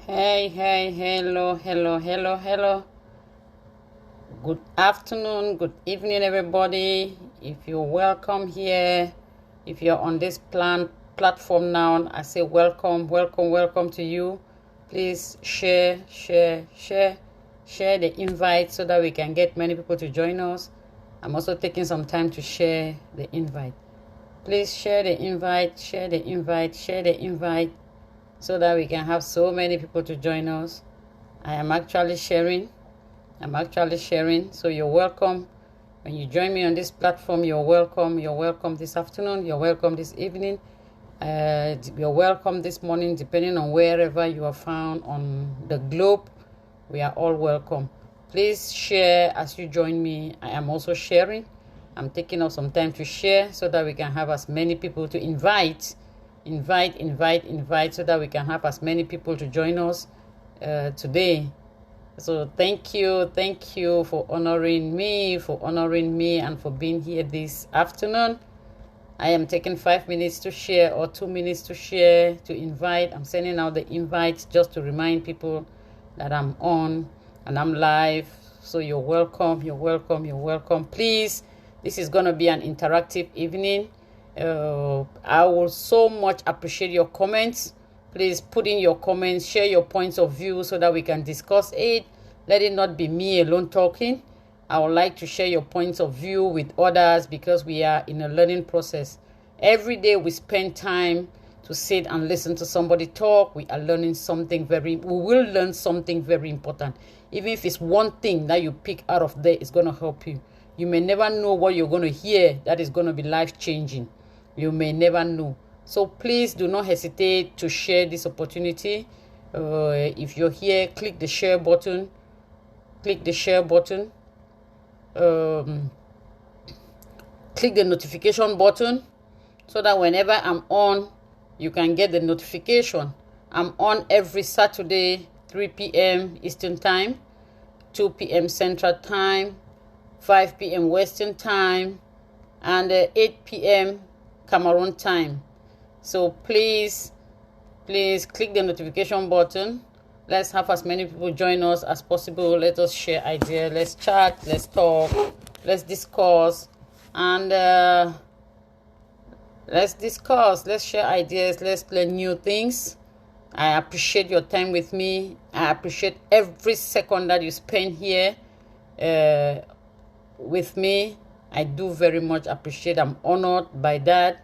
Hey, hey, hello, hello, hello, hello. Good afternoon, good evening, everybody. If you're welcome here, if you're on this platform now, I say welcome, welcome, welcome to you. Please share, share the invite so that we can get many people to join us. I'm also taking some time to share the invite. Please share the invite, share the invite, share the invite so that we can have so many people to join us. I am actually sharing. So you're welcome. When you join me on this platform, you're welcome. You're welcome this afternoon. You're welcome this evening. You're welcome this morning, depending on wherever you are found on the globe. We are all welcome. Please share as you join me. I am also sharing. I'm taking up some time to share so that we can have as many people to invite, so that we can have as many people to join us today. So thank you for honoring me, and for being here this afternoon. I am taking 5 minutes to share or 2 minutes to share, to invite. I'm sending out the invites just to remind people that I'm on and I'm live. So you're welcome. Please, this is going to be an interactive evening. I will so much appreciate your comments. Please put in your comments, share your points of view so that we can discuss it. Let it not be me alone talking. I would like to share your points of view with others because we are in a learning process. Every day we spend time to sit and listen to somebody talk. We are learning something we will learn something very important. Even if it's one thing that you pick out of there, it's going to help you. You may never know what you're going to hear that is going to be life-changing. You may never know. So please do not hesitate to share this opportunity. If you're here, click the share button. Click the notification button so that whenever I'm on, you can get the notification. I'm on every Saturday, 3 p.m. Eastern Time, 2 p.m. Central Time, 5 p.m. Western Time, and 8 p.m. Cameroon Time. So please click the notification button. Let's have as many people join us as possible. Let us share ideas. Let's chat. Let's talk. Let's discuss. And Let's share ideas. Let's learn new things. I appreciate your time with me. I appreciate every second that you spend here with me. I do very much appreciate. I'm honored by that.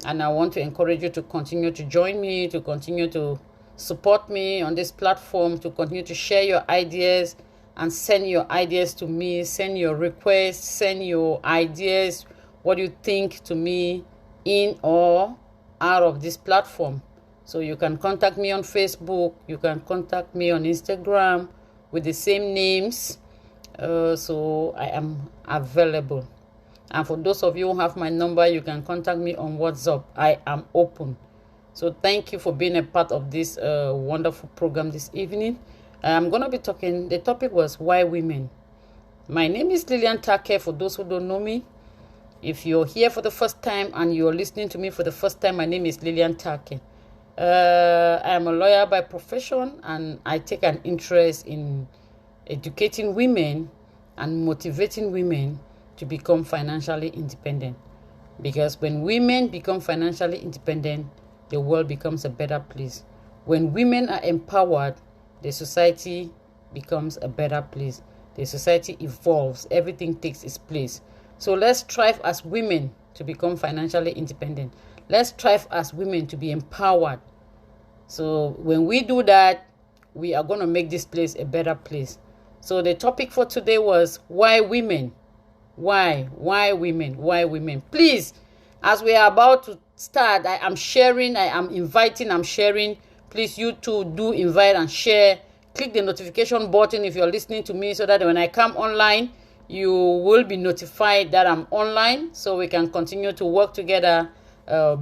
And I want to encourage you to continue to join me, to continue to support me on this platform, to continue to share your ideas and send your ideas to me, send your requests, send your ideas, what you think to me in or out of this platform. So you can contact me on Facebook, you can contact me on Instagram with the same names. So I am available. And for those of you who have my number, you can contact me on WhatsApp. I am open. So thank you for being a part of this wonderful program this evening. I'm going to be talking, the topic was why women. My name is Lillian Take, for those who don't know me. If you're here for the first time and you're listening to me for the first time, my name is Lillian Take. I am a lawyer by profession, and I take an interest in educating women and motivating women to become financially independent. Because when women become financially independent, the world becomes a better place. When women are empowered, the society becomes a better place. The society evolves. Everything takes its place. So let's strive as women to become financially independent. Let's strive as women to be empowered. So when we do that, we are going to make this place a better place. So the topic for today was why women? Why women? Please, as we are about to start, I am sharing, I am inviting, I'm sharing. Please, you too, do invite and share. Click the notification button if you're listening to me so that when I come online, you will be notified that I'm online, so we can continue to work together,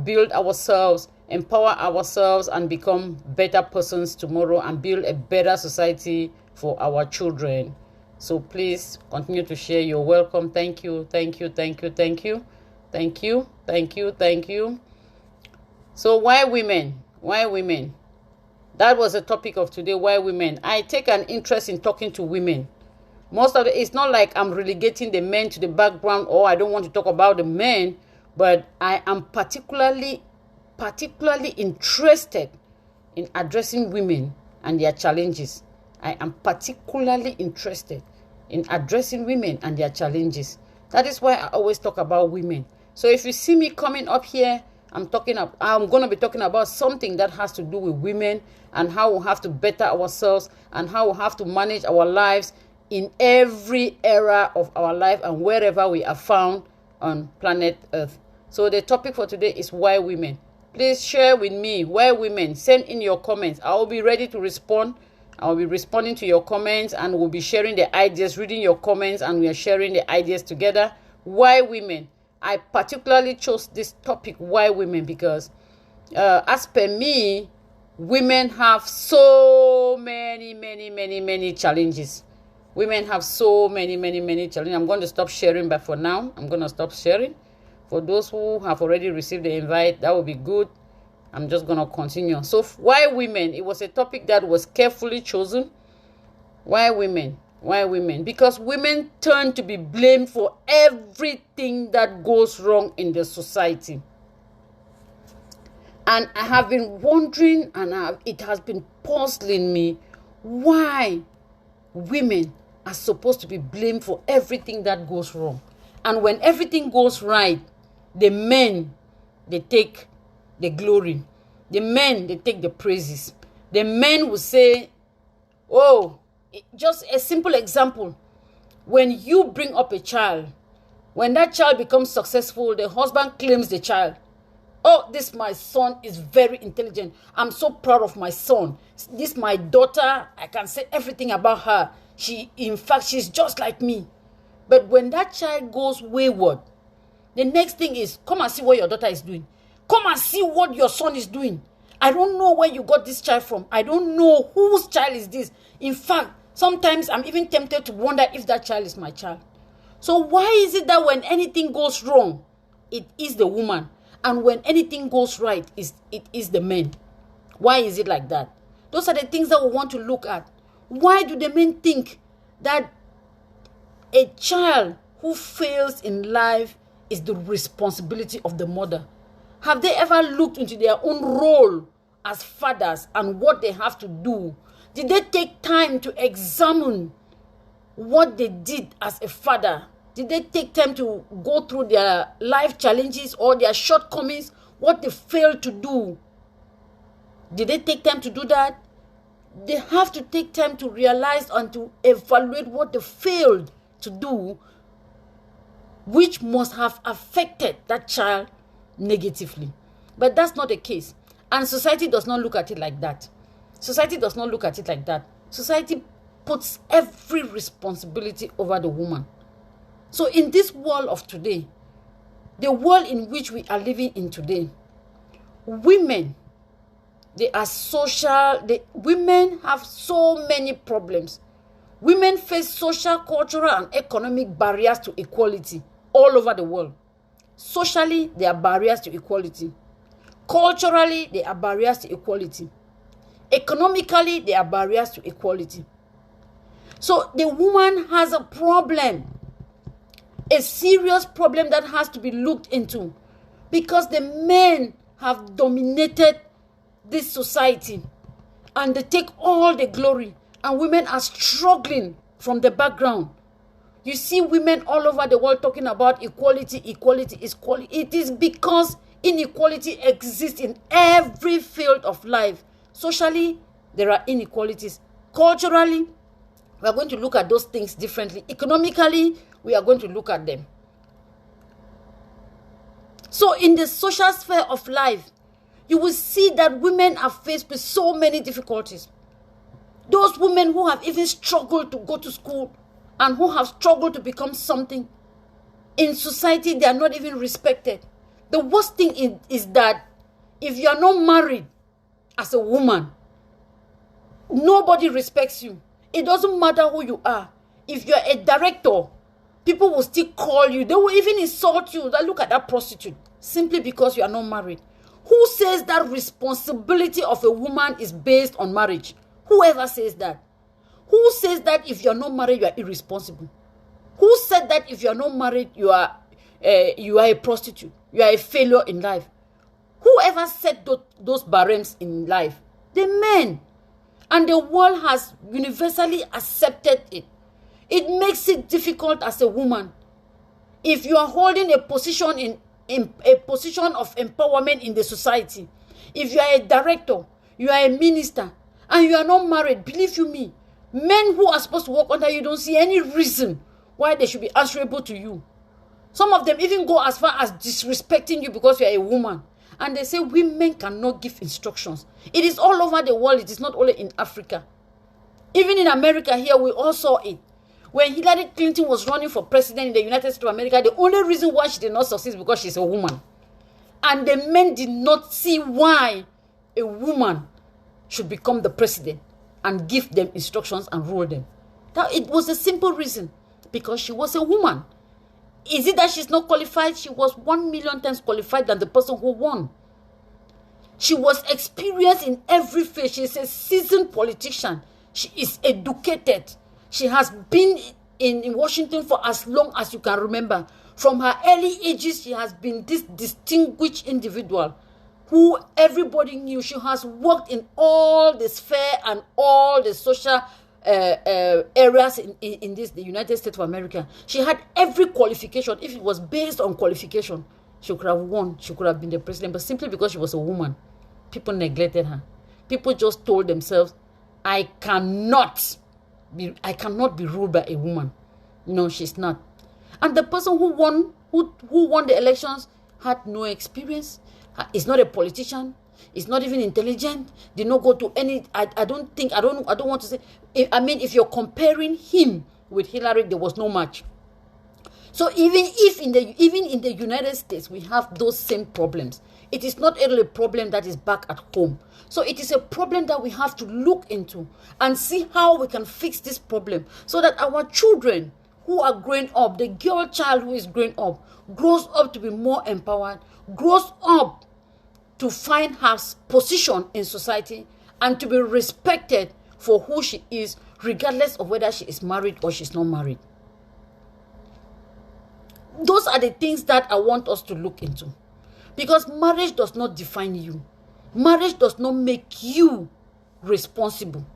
build ourselves, empower ourselves, and become better persons tomorrow and build a better society for our children. So please continue to share. You're welcome. Thank you. So why women? That was the topic of today, why women. I take an interest in talking to women. Most of it's not like I'm relegating the men to the background, or I don't want to talk about the men, but I am particularly interested in addressing women and their challenges. I am particularly interested in addressing women and their challenges. That is why I always talk about women. So if you see me coming up here, I'm going to be talking about something that has to do with women and how we have to better ourselves and how we have to manage our lives in every era of our life and wherever we are found on planet Earth. So the topic for today is why women. Please share with me why women. Send in your comments. I will be ready to respond. I will be responding to your comments, and we'll be sharing the ideas, reading your comments, and we are sharing the ideas together. Why women? I particularly chose this topic, why women, because as per me, women have so many challenges. Women have so many challenges. I'm going to stop sharing, but for now, I'm going to stop sharing. For those who have already received the invite, that would be good. I'm just going to continue. So why women? It was a topic that was carefully chosen. Why women? Why women? Because women turn to be blamed for everything that goes wrong in the society. And I have been wondering, and it has been puzzling me, why women are supposed to be blamed for everything that goes wrong. And when everything goes right, the men, they take the glory. The men, they take the praises. The men will say, oh, just a simple example. When you bring up a child, when that child becomes successful, the husband claims the child. Oh, this my son is very intelligent. I'm so proud of my son. This my daughter, I can say everything about her. In fact, she's just like me. But when that child goes wayward, the next thing is, come and see what your daughter is doing. Come and see what your son is doing. I don't know where you got this child from. I don't know whose child is this. In fact, sometimes I'm even tempted to wonder if that child is my child. So why is it that when anything goes wrong, it is the woman, and when anything goes right, it is the man? Why is it like that? Those are the things that we want to look at. Why do the men think that a child who fails in life is the responsibility of the mother? Have they ever looked into their own role as fathers and what they have to do? Did they take time to examine what they did as a father? Did they take time to go through their life challenges or their shortcomings, what they failed to do? Did they take time to do that? They have to take time to realize and to evaluate what they failed to do, which must have affected that child negatively. But that's not the case. And society does not look at it like that. Society does not look at it like that. Society puts every responsibility over the woman. So in this world of today, the world in which we are living in today, women, women have so many problems. Women face social, cultural, and economic barriers to equality all over the world. Socially, there are barriers to equality. Culturally, there are barriers to equality. Economically, there are barriers to equality. So the woman has a problem, a serious problem that has to be looked into, because the men have dominated this society and they take all the glory, and women are struggling from the background. You see women all over the world talking about equality. It is because inequality exists in every field of life. Socially, there are inequalities. Culturally, we are going to look at those things differently. Economically, we are going to look at them. So in the social sphere of life, you will see that women are faced with so many difficulties. Those women who have even struggled to go to school and who have struggled to become something, in society, they are not even respected. The worst thing is that if you are not married as a woman, nobody respects you. It doesn't matter who you are. If you're a director, people will still call you. They will even insult you. Look at that prostitute, simply because you are not married. Who says that responsibility of a woman is based on marriage? Whoever says that? Who says that if you're not married, you are irresponsible? Who said that if you're not married, you are a prostitute? You are a failure in life? Whoever set those barems in life? The men. And the world has universally accepted it. It makes it difficult as a woman. If you are holding a position in a position of empowerment in the society, if you are a director, you are a minister, and you are not married, believe you me, men who are supposed to work under you don't see any reason why they should be answerable to you. Some of them even go as far as disrespecting you because you are a woman. And they say women cannot give instructions. It is all over the world. It is not only in Africa. Even in America here, we all saw it. When Hillary Clinton was running for president in the United States of America, the only reason why she did not succeed is because she's a woman. And the men did not see why a woman should become the president and give them instructions and rule them. Now, it was a simple reason. Because she was a woman. Is it that she's not qualified? She was 1,000,000 times qualified than the person who won. She was experienced in every field. She is a seasoned politician. She is educated. She has been in Washington for as long as you can remember. From her early ages, she has been this distinguished individual who everybody knew. She has worked in all the sphere and all the social areas in the United States of America. She had every qualification. If it was based on qualification, she could have won. She could have been the president. But simply because she was a woman, people neglected her. People just told themselves, I cannot be ruled by a woman. No, she's not. And the person who won the elections had no experience. Is not a politician. Is not even intelligent. Did not go to any. I don't want to say. I mean, if you're comparing him with Hillary, there was no match. So even in the United States, we have those same problems. It is not only a problem that is back at home. So it is a problem that we have to look into and see how we can fix this problem so that our children who are growing up, the girl child who is growing up, grows up to be more empowered, grows up to find her position in society and to be respected for who she is, regardless of whether she is married or she's not married. Those are the things that I want us to look into. Because marriage does not define you. Marriage does not make you responsible.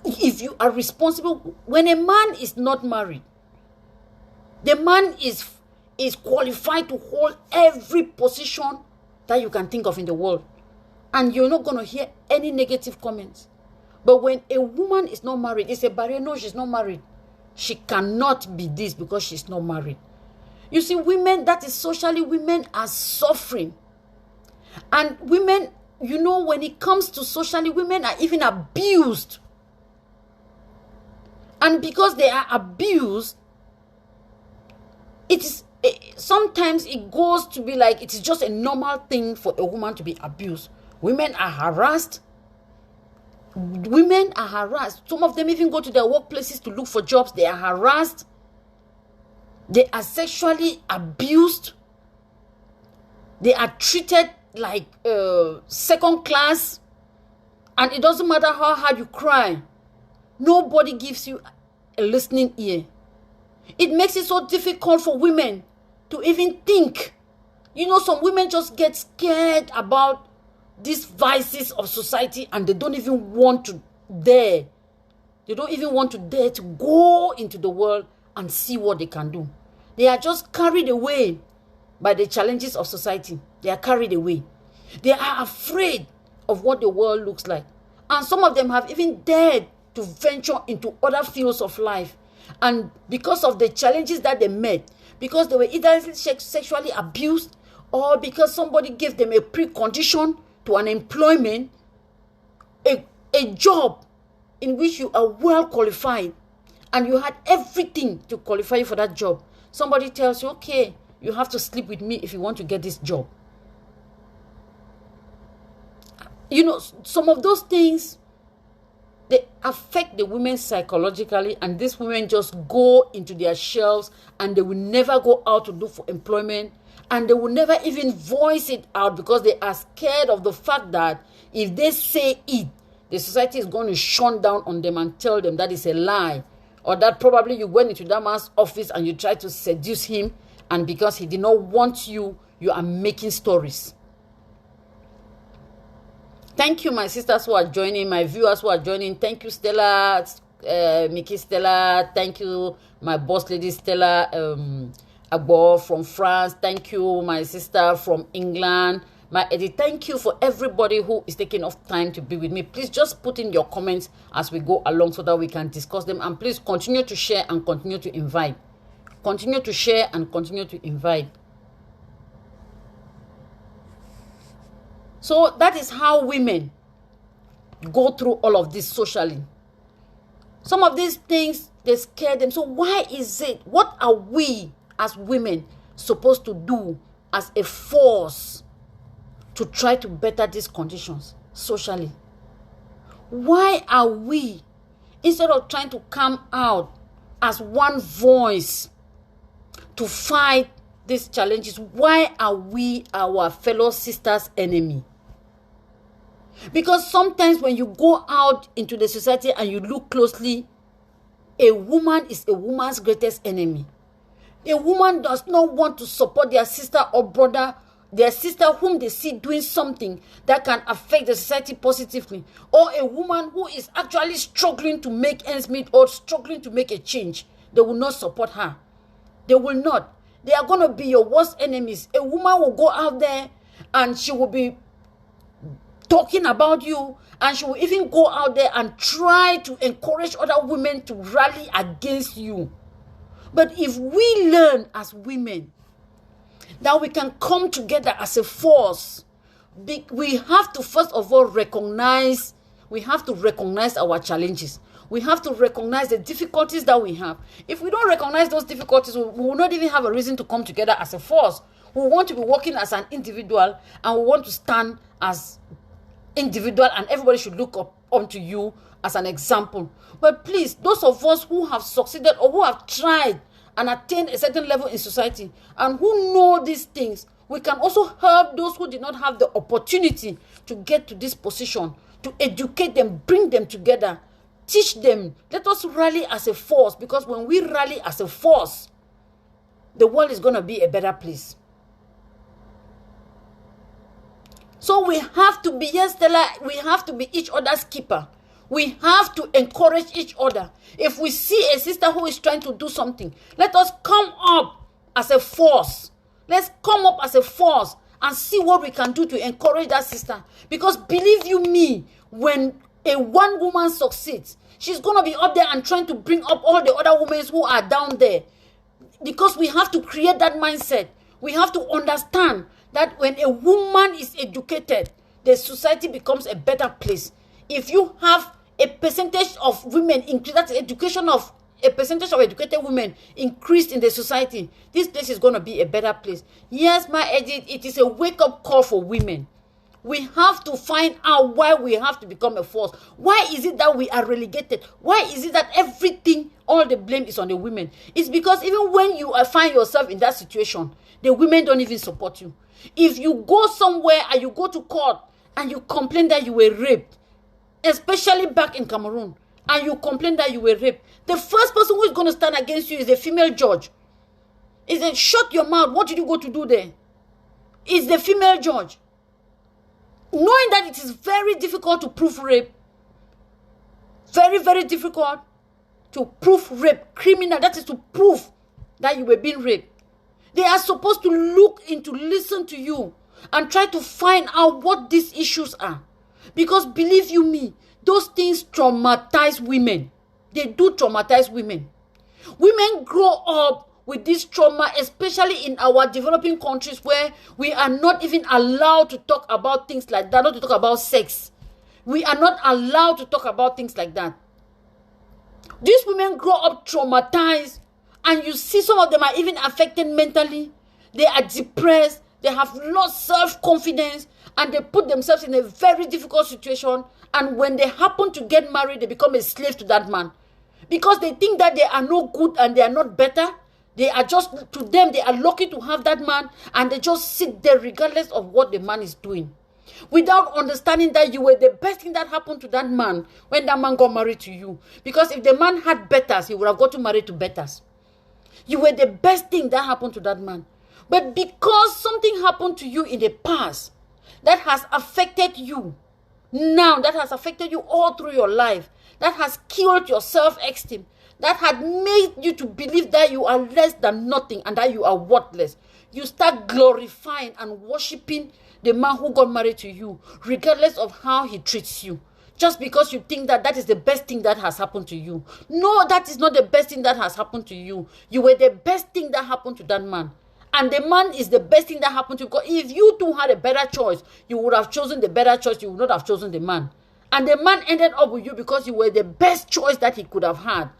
If you are responsible, when a man is not married, the man is qualified to hold every position that you can think of in the world. And you're not going to hear any negative comments. But when a woman is not married, it's a barrier. No, she's not married. She cannot be this because she's not married. You see, women, that is socially, women are suffering. And women, you know, when it comes to socially, women are even abused. And because they are abused, sometimes it goes to be like it is just a normal thing for a woman to be abused. Women are harassed. Women are harassed. Some of them even go to their workplaces to look for jobs. They are harassed. They are sexually abused. They are treated like second class. And it doesn't matter how hard you cry. Nobody gives you a listening ear. It makes it so difficult for women to even think. You know, some women just get scared about these vices of society and they don't even want to dare. They don't even want to dare to go into the world and see what they can do. They are just carried away by the challenges of society. They are carried away. They are afraid of what the world looks like. And some of them have even dared to venture into other fields of life. And because of the challenges that they met, because they were either sexually abused or because somebody gave them a precondition to an employment, a job in which you are well qualified and you had everything to qualify you for that job. Somebody tells you, okay, you have to sleep with me if you want to get this job. You know, some of those things, they affect the women psychologically, and these women just go into their shells and they will never go out to look for employment. And they will never even voice it out because they are scared of the fact that if they say it, the society is going to shun down on them and tell them that is a lie. Or that probably you went into that man's office and you tried to seduce him, and because he did not want you, you are making stories. Thank you, my sisters who are joining, my viewers who are joining. Thank you, Stella, Mickey Stella. Thank you, my boss lady Stella Agbo from France. Thank you, my sister from England. My Eddie, thank you for everybody who is taking off time to be with me. Please just put in your comments as we go along so that we can discuss them. And please continue to share and continue to invite. Continue to share and continue to invite. So that is how women go through all of this socially. Some of these things, they scare them. So why is it? What are we as women supposed to do as a force to try to better these conditions socially? Why are we, instead of trying to come out as one voice to fight these challenges, why are we our fellow sisters' enemy? Because sometimes when you go out into the society and you look closely, a woman is a woman's greatest enemy. A woman does not want to support their sister or brother, their sister whom they see doing something that can affect the society positively, or a woman who is actually struggling to make ends meet or struggling to make a change. They will not support her. They will not. They are going to be your worst enemies. A woman will go out there and she will be talking about you, and she will even go out there and try to encourage other women to rally against you. But if we learn as women that we can come together as a force, we have to first of all recognize our challenges. We have to recognize the difficulties that we have. If we don't recognize those difficulties, we will not even have a reason to come together as a force. We want to be working as an individual, and we want to stand as individual, and everybody should look up onto you as an example. But please, those of us who have succeeded or who have tried and attained a certain level in society and who know these things, we can also help those who did not have the opportunity to get to this position, to educate them, bring them together, teach them. Let us rally as a force, because when we rally as a force, the world is going to be a better place. So we have to be, yes, Stella, we have to be each other's keeper. We have to encourage each other. If we see a sister who is trying to do something, let us come up as a force. Let's come up as a force and see what we can do to encourage that sister. Because believe you me, when a one woman succeeds, she's going to be up there and trying to bring up all the other women who are down there. Because we have to create that mindset. We have to understand that when a woman is educated, the society becomes a better place. If you have a percentage of women increase, that's education of a percentage of educated women increased in the society, this place is going to be a better place. Yes, my Edith, it is a wake-up call for women. We have to find out why we have to become a force. Why is it that we are relegated? Why is it that everything, all the blame is on the women? It's because even when you find yourself in that situation, the women don't even support you. If you go somewhere and you go to court and you complain that you were raped, especially back in Cameroon, and you complain that you were raped, the first person who is going to stand against you is a female judge. Is it shut your mouth? What did you go to do there? It's the female judge. Knowing that it is very difficult to prove rape, very, very difficult to prove rape, criminal, that is to prove that you were being raped. They are supposed to listen to you and try to find out what these issues are. Because believe you me, those things traumatize women. They do traumatize women. Women grow up with this trauma, especially in our developing countries where we are not even allowed to talk about things like that, not to talk about sex. We are not allowed to talk about things like that. These women grow up traumatized, and you see some of them are even affected mentally. They are depressed. They have lost self-confidence, and they put themselves in a very difficult situation. And when they happen to get married, they become a slave to that man. Because they think that they are no good and they are not better. They are just, to them, they are lucky to have that man, and they just sit there regardless of what the man is doing, without understanding that you were the best thing that happened to that man when that man got married to you. Because if the man had betters, he would have gotten married to betters. You were the best thing that happened to that man. But because something happened to you in the past that has affected you now, that has affected you all through your life, that has killed your self-esteem, that had made you to believe that you are less than nothing and that you are worthless, you start glorifying and worshiping the man who got married to you, regardless of how he treats you, just because you think that that is the best thing that has happened to you. No, that is not the best thing that has happened to you. You were the best thing that happened to that man. And the man is the best thing that happened to you. Because if you two had a better choice, you would have chosen the better choice. You would not have chosen the man. And the man ended up with you because you were the best choice that he could have had.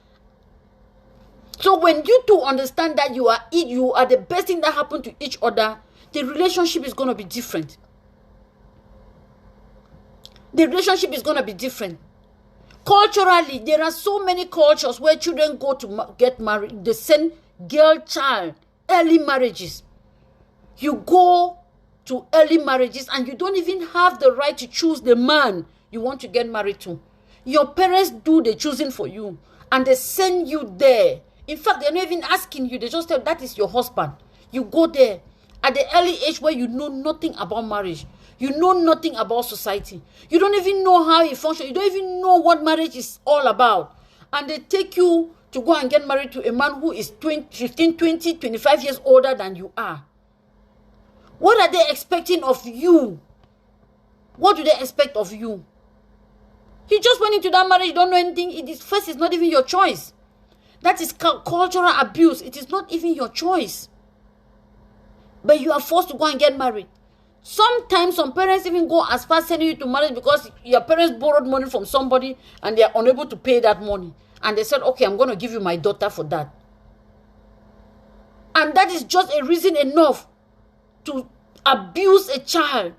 So when you two understand that you are the best thing that happened to each other, the relationship is going to be different. The relationship is going to be different. Culturally, there are so many cultures where children go to get married. They send girl child, early marriages. You go to early marriages and you don't even have the right to choose the man you want to get married to. Your parents do the choosing for you and they send you there. In fact, they're not even asking you. They just tell that is your husband. You go there at the early age where you know nothing about marriage. You know nothing about society. You don't even know how it functions. You don't even know what marriage is all about. And they take you to go and get married to a man who is 15, 20, 25 years older than you are. What are they expecting of you? What do they expect of you? You just went into that marriage, you don't know anything. It's not even your choice. That is cultural abuse. It is not even your choice. But you are forced to go and get married. Sometimes some parents even go as far as sending you to marriage because your parents borrowed money from somebody and they are unable to pay that money. And they said, okay, I'm going to give you my daughter for that. And that is just a reason enough to abuse a child.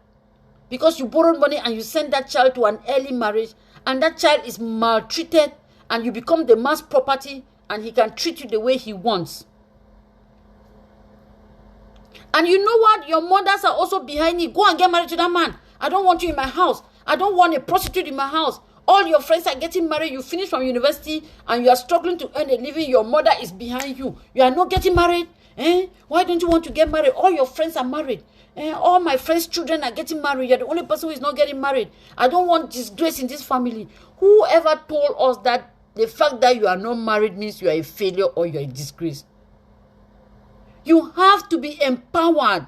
Because you borrowed money and you send that child to an early marriage and that child is maltreated and you become the man's property and he can treat you the way he wants. And you know what? Your mothers are also behind you. Go and get married to that man. I don't want you in my house. I don't want a prostitute in my house. All your friends are getting married. You finish from university and you are struggling to earn a living. Your mother is behind you. You are not getting married. Why don't you want to get married? All your friends are married. All my friends' children are getting married. You're the only person who is not getting married. I don't want disgrace in this family. Whoever told us that the fact that you are not married means you are a failure or you are a disgrace? You have to be empowered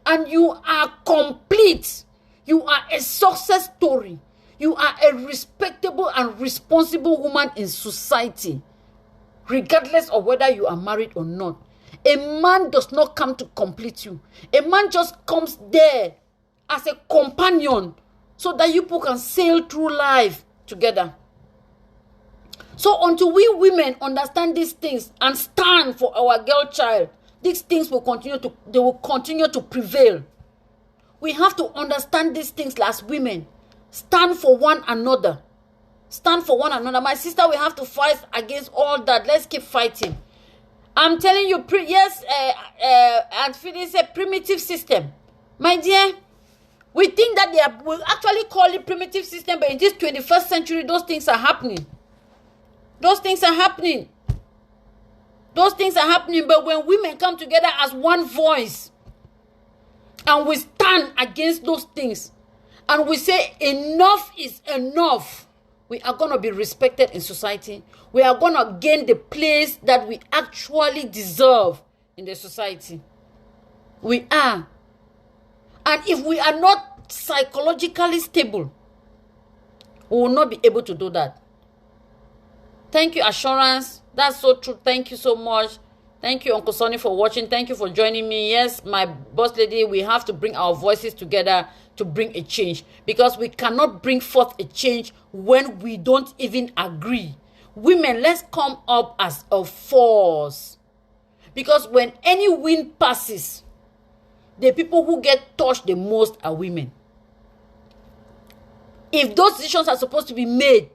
and you are complete. You are a success story. You are a respectable and responsible woman in society, regardless of whether you are married or not. A man does not come to complete you. A man just comes there as a companion so that you people can sail through life together. So until we women understand these things and stand for our girl child, these things will continue to prevail. We have to understand these things as women. Stand for one another. Stand for one another. My sister, we have to fight against all that. Let's keep fighting. I'm telling you, Aunt Phyllis said primitive system. My dear, we think that we actually call it primitive system, but in this 21st century, those things are happening. Those things are happening. Those things are happening, but when women come together as one voice and we stand against those things and we say enough is enough, we are going to be respected in society. We are going to gain the place that we actually deserve in the society. We are. And if we are not psychologically stable, we will not be able to do that. Thank you, Assurance. That's so true. Thank you so much. Thank you, Uncle Sonny, for watching. Thank you for joining me. Yes, my boss lady, we have to bring our voices together to bring a change. Because we cannot bring forth a change when we don't even agree. Women, let's come up as a force. Because when any wind passes, the people who get touched the most are women. If those decisions are supposed to be made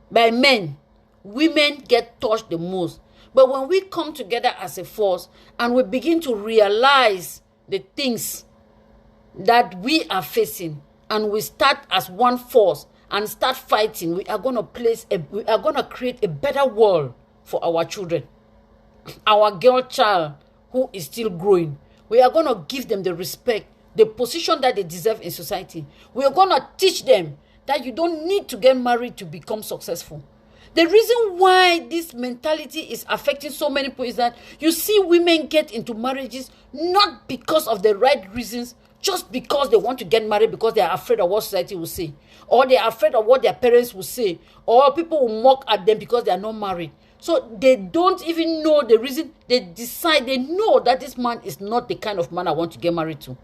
by men, women get touched the most. But when we come together as a force and we begin to realize the things that we are facing, and we start as one force and start fighting, we are going to create a better world for our children. Our girl child who is still growing, we are going to give them the respect, the position that they deserve in society. We are going to teach them that you don't need to get married to become successful. The reason why this mentality is affecting so many people is that you see women get into marriages not because of the right reasons, just because they want to get married because they are afraid of what society will say, or they are afraid of what their parents will say, or people will mock at them because they are not married. So they don't even know the reason. They know that this man is not the kind of man I want to get married to.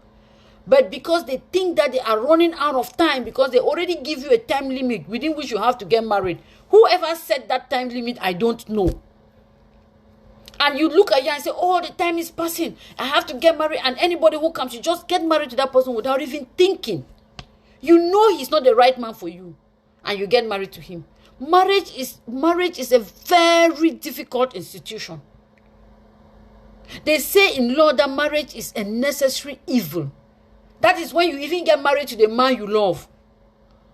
But because they think that they are running out of time, because they already give you a time limit within which you have to get married. Whoever set that time limit, I don't know. And you look at you and say, oh, the time is passing, I have to get married. And anybody who comes, you just get married to that person without even thinking. You know he's not the right man for you, and you get married to him. Marriage is a very difficult institution. They say in law that marriage is a necessary evil. That is when you even get married to the man you love.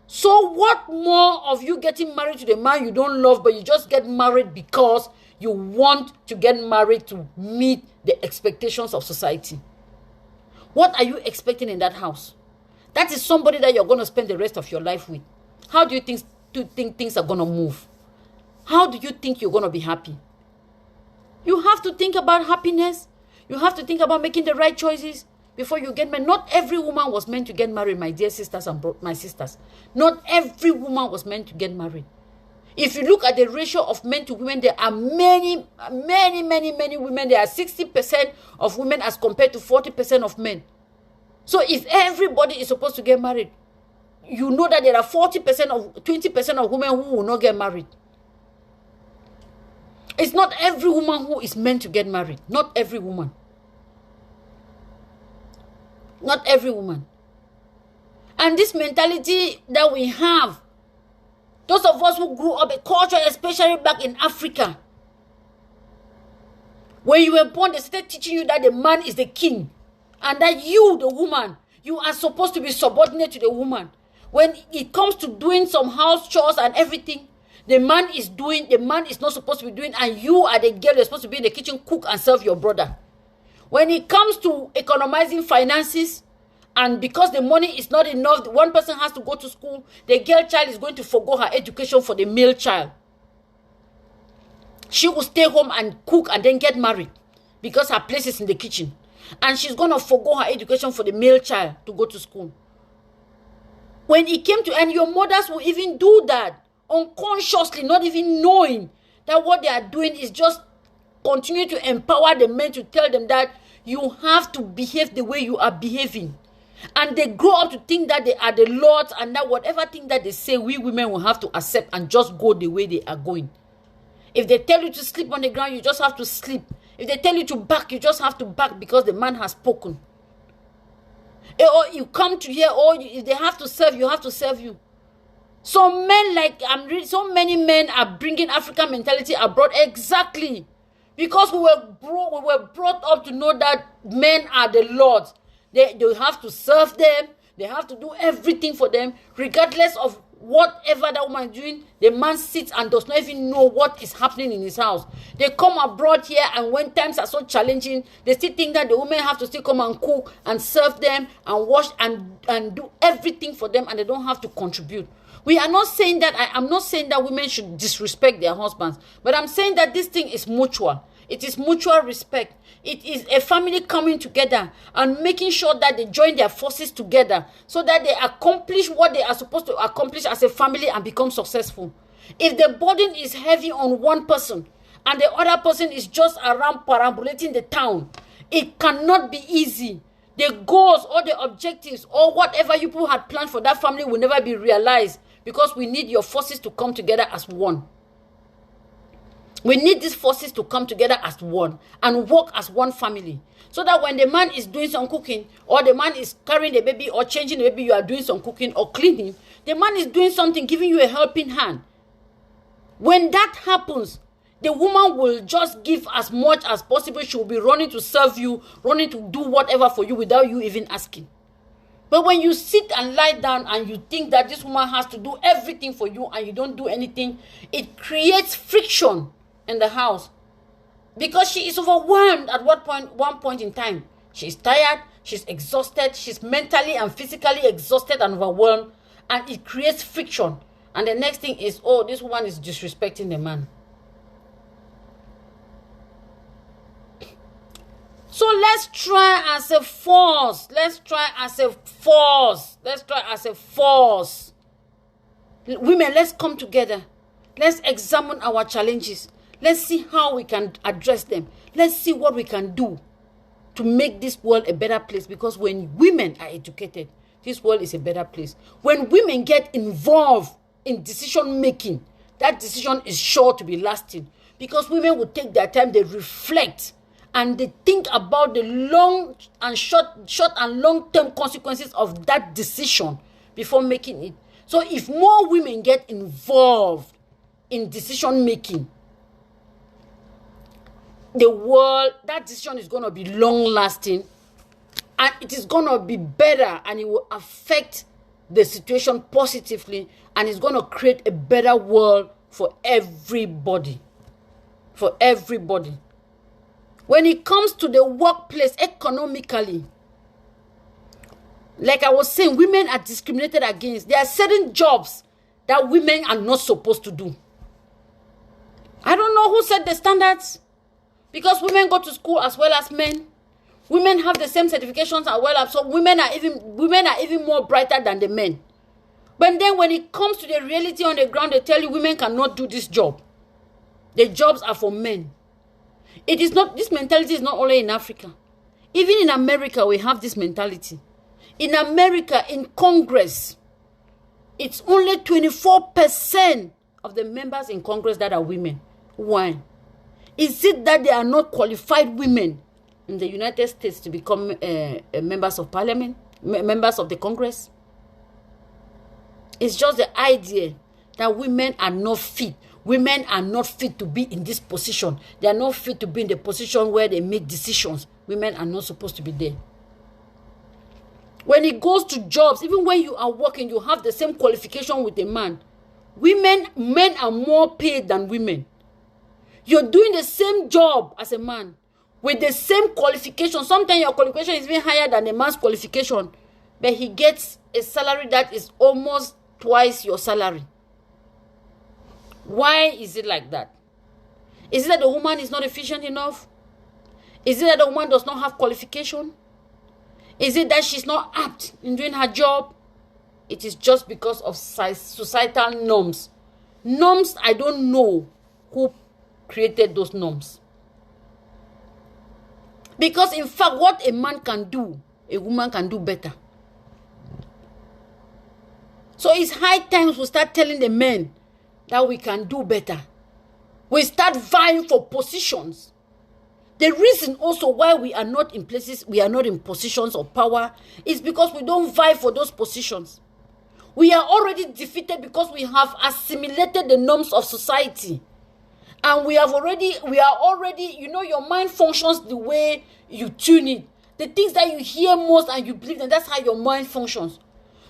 So what more of you getting married to the man you don't love, but you just get married because you want to get married to meet the expectations of society? What are you expecting in that house? That is somebody that you're going to spend the rest of your life with. How do you think things are going to move? How do you think you're going to be happy? You have to think about happiness. You have to think about making the right choices before you get married. Not every woman was meant to get married, my dear sisters and my sisters. Not every woman was meant to get married. If you look at the ratio of men to women, there are many women. There are 60% of women as compared to 40% of men. So if everybody is supposed to get married, you know that there are 20% of women who will not get married. It's not every woman who is meant to get married. Not every woman. Not every woman. And this mentality that we have, those of us who grew up a culture, especially back in Africa, when you were born, they started teaching you that the man is the king, and that you, the woman, you are supposed to be subordinate to the woman. When it comes to doing some house chores and everything, the man is not supposed to be doing, and you are the girl, you're supposed to be in the kitchen, cook and serve your brother. When it comes to economizing finances, and because the money is not enough, one person has to go to school, the girl child is going to forgo her education for the male child. She will stay home and cook and then get married because her place is in the kitchen. And she's going to forgo her education for the male child to go to school. When it came to, and your mothers will even do that unconsciously, not even knowing that what they are doing is just continue to empower the men, to tell them that you have to behave the way you are behaving. And they grow up to think that they are the lords, and that whatever thing that they say, we women will have to accept and just go the way they are going. If they tell you to sleep on the ground, you just have to sleep. If they tell you to back, you just have to back because the man has spoken. Or you come to here, or if they have to serve, you have to serve you. So so many men are bringing African mentality abroad, exactly because we were brought up to know that men are the lords. They have to serve them. They have to do everything for them, regardless of whatever that woman is doing. The man sits and does not even know what is happening in his house. They come abroad here, and when times are so challenging, they still think that the women have to still come and cook and serve them and wash and do everything for them, and they don't have to contribute. We are not saying that. I'm not saying that women should disrespect their husbands, but I'm saying that this thing is mutual. It is mutual respect. It is a family coming together and making sure that they join their forces together so that they accomplish what they are supposed to accomplish as a family and become successful. If the burden is heavy on one person and the other person is just around perambulating the town, it cannot be easy. The goals or the objectives or whatever you people had planned for that family will never be realized, because we need your forces to come together as one. We need these forces to come together as one and work as one family. So that when the man is doing some cooking, or the man is carrying the baby or changing the baby, you are doing some cooking or cleaning, the man is doing something, giving you a helping hand. When that happens, The woman will just give as much as possible. She will be running to serve you, running to do whatever for you without you even asking. But when you sit and lie down and you think that this woman has to do everything for you and you don't do anything, it creates friction in the house. Because she is overwhelmed at one point in time. She's tired, she's exhausted, she's mentally and physically exhausted and overwhelmed, and it creates friction. And the next thing is, oh, this woman is disrespecting the man. So let's try as a force. Women, let's come together. Let's examine our challenges. Let's see how we can address them. Let's see what we can do to make this world a better place. Because when women are educated, this world is a better place. When women get involved in decision making, that decision is sure to be lasting. Because women will take their time, they reflect, and they think about the long and short and long-term consequences of that decision before making it. So if more women get involved in decision making, that decision is going to be long-lasting, and it is going to be better, and it will affect the situation positively, and it's going to create a better world for everybody. For everybody. When it comes to the workplace, economically, like I was saying, women are discriminated against. There are certain jobs that women are not supposed to do. I don't know who set the standards, because women go to school as well as men. Women have the same certifications as well as, so women are even more brighter than the men. But then when it comes to the reality on the ground, they tell you women cannot do this job. The jobs are for men. This mentality is not only in Africa. Even in America, we have this mentality. In America, in Congress, it's only 24% of the members in Congress that are women. Why? Is it that there are not qualified women in the United States to become members of parliament, members of the Congress? It's just the idea that women are not fit. Women are not fit to be in this position. They are not fit to be in the position where they make decisions. Women are not supposed to be there. When it goes to jobs, even when you are working, you have the same qualification with a man. Men are more paid than women. You're doing the same job as a man with the same qualification. Sometimes your qualification is even higher than a man's qualification, but he gets a salary that is almost twice your salary. Why is it like that? Is it that the woman is not efficient enough? Is it that the woman does not have qualification? Is it that she's not apt in doing her job? It is just because of societal norms. Norms, I don't know who created those norms. Because in fact, what a man can do, a woman can do better. So it's high time we start telling the men that we can do better. We start vying for positions. The reason also why we are not in positions of power is because we don't vie for those positions. We are already defeated because we have assimilated the norms of society. And we are already, your mind functions the way you tune it. The things that you hear most and you believe them, that's how your mind functions.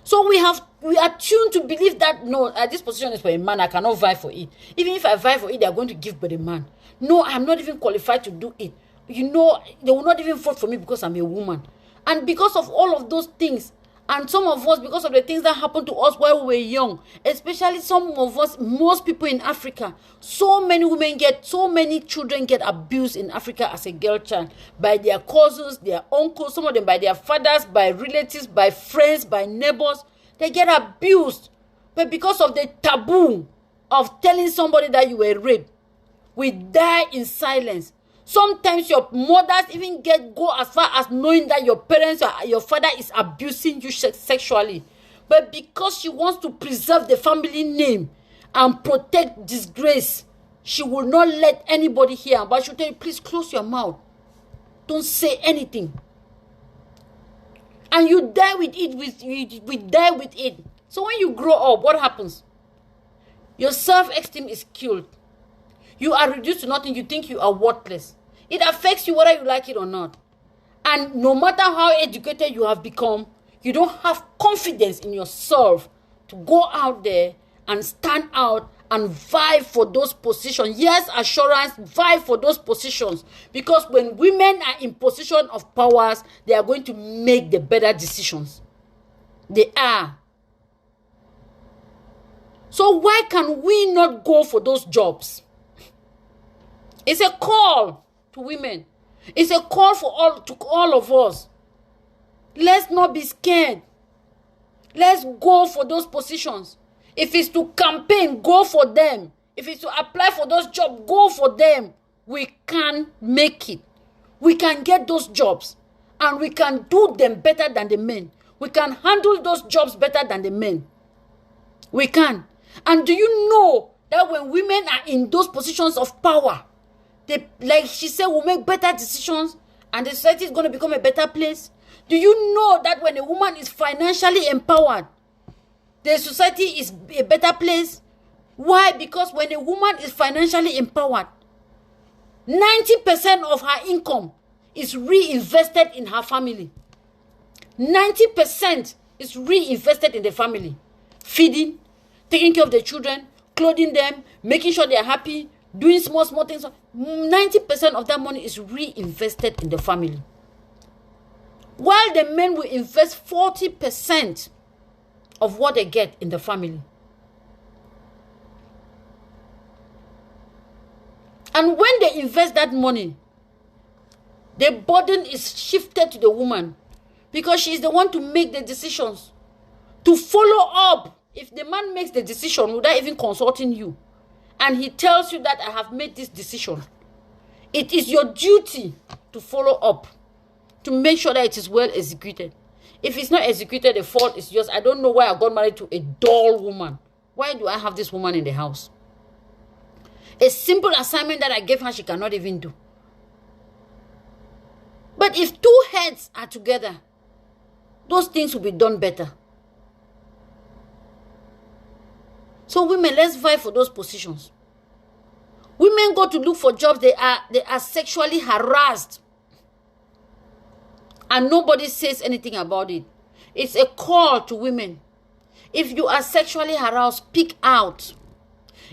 So we are tuned to believe that, no, this position is for a man, I cannot vie for it. Even if I vie for it, they are going to give by the man. No, I'm not even qualified to do it. They will not even vote for me because I'm a woman. And because of all of those things, and some of us, because of the things that happened to us while we were young, especially some of us, most people in Africa, so many children get abused in Africa as a girl child by their cousins, their uncles, some of them by their fathers, by relatives, by friends, by neighbors. They get abused. But because of the taboo of telling somebody that you were raped, we die in silence. Sometimes your mothers even go as far as knowing that your parents or your father is abusing you sexually. But because she wants to preserve the family name and protect disgrace, she will not let anybody hear. But she'll tell you, please close your mouth. Don't say anything. And you die with it. We die with it. So when you grow up, what happens? Your self-esteem is killed. You are reduced to nothing. You think you are worthless. It affects you whether you like it or not. And no matter how educated you have become, you don't have confidence in yourself to go out there and stand out and vie for those positions. Yes, assurance, vie for those positions. Because when women are in position of powers, they are going to make the better decisions. They are. So why can we not go for those jobs? It's a call to women. It's a call to all of us. Let's not be scared. Let's go for those positions. If it's to campaign, go for them. If it's to apply for those jobs, go for them. We can make it. We can get those jobs. And we can do them better than the men. We can handle those jobs better than the men. We can. And do you know that when women are in those positions of power, they, like she said, will make better decisions and the society is going to become a better place? Do you know that when a woman is financially empowered, the society is a better place? Why? Because when a woman is financially empowered, 90% of her income is reinvested in her family. 90% is reinvested in the family. Feeding, taking care of the children, clothing them, making sure they are happy, doing small things. 90% of that money is reinvested in the family. While the men will invest 40% of what they get in the family. And when they invest that money, the burden is shifted to the woman because she is the one to make the decisions, to follow up. If the man makes the decision without even consulting you, and he tells you that I have made this decision, it is your duty to follow up, to make sure that it is well executed. If it's not executed, the fault is yours. I don't know why I got married to a dull woman. Why do I have this woman in the house? A simple assignment that I gave her, she cannot even do. But if two heads are together, those things will be done better. So women, let's vie for those positions. Women go to look for jobs, they are sexually harassed. And nobody says anything about it. It's a call to women. If you are sexually harassed, speak out.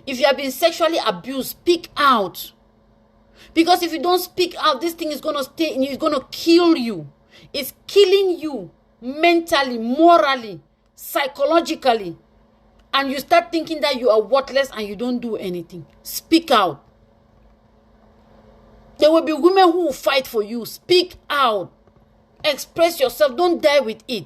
If you have been sexually abused, speak out. Because if you don't speak out, this thing is going to stay in you. It's going to kill you. It's killing you mentally, morally, psychologically. And you start thinking that you are worthless and you don't do anything. Speak out. There will be women who will fight for you. Speak out. Express yourself. Don't die with it.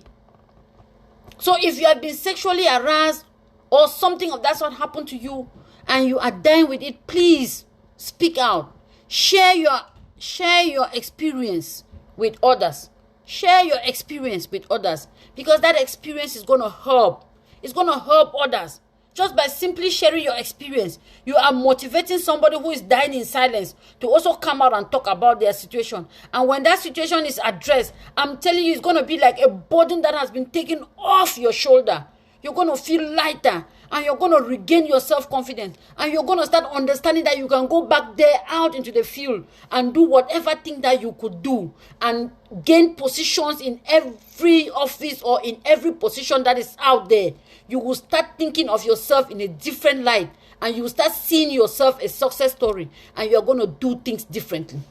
So if you have been sexually harassed or something of that sort happened to you and you are dying with it, please speak out. Share your experience with others. Share your experience with others because that experience is going to help. It's going to help others. Just by simply sharing your experience, you are motivating somebody who is dying in silence to also come out and talk about their situation. And when that situation is addressed, I'm telling you, it's going to be like a burden that has been taken off your shoulder. You're going to feel lighter and you're going to regain your self-confidence. And you're going to start understanding that you can go back there out into the field and do whatever thing that you could do and gain positions in every office or in every position that is out there. You will start thinking of yourself in a different light and you will start seeing yourself a success story and you're going to do things differently.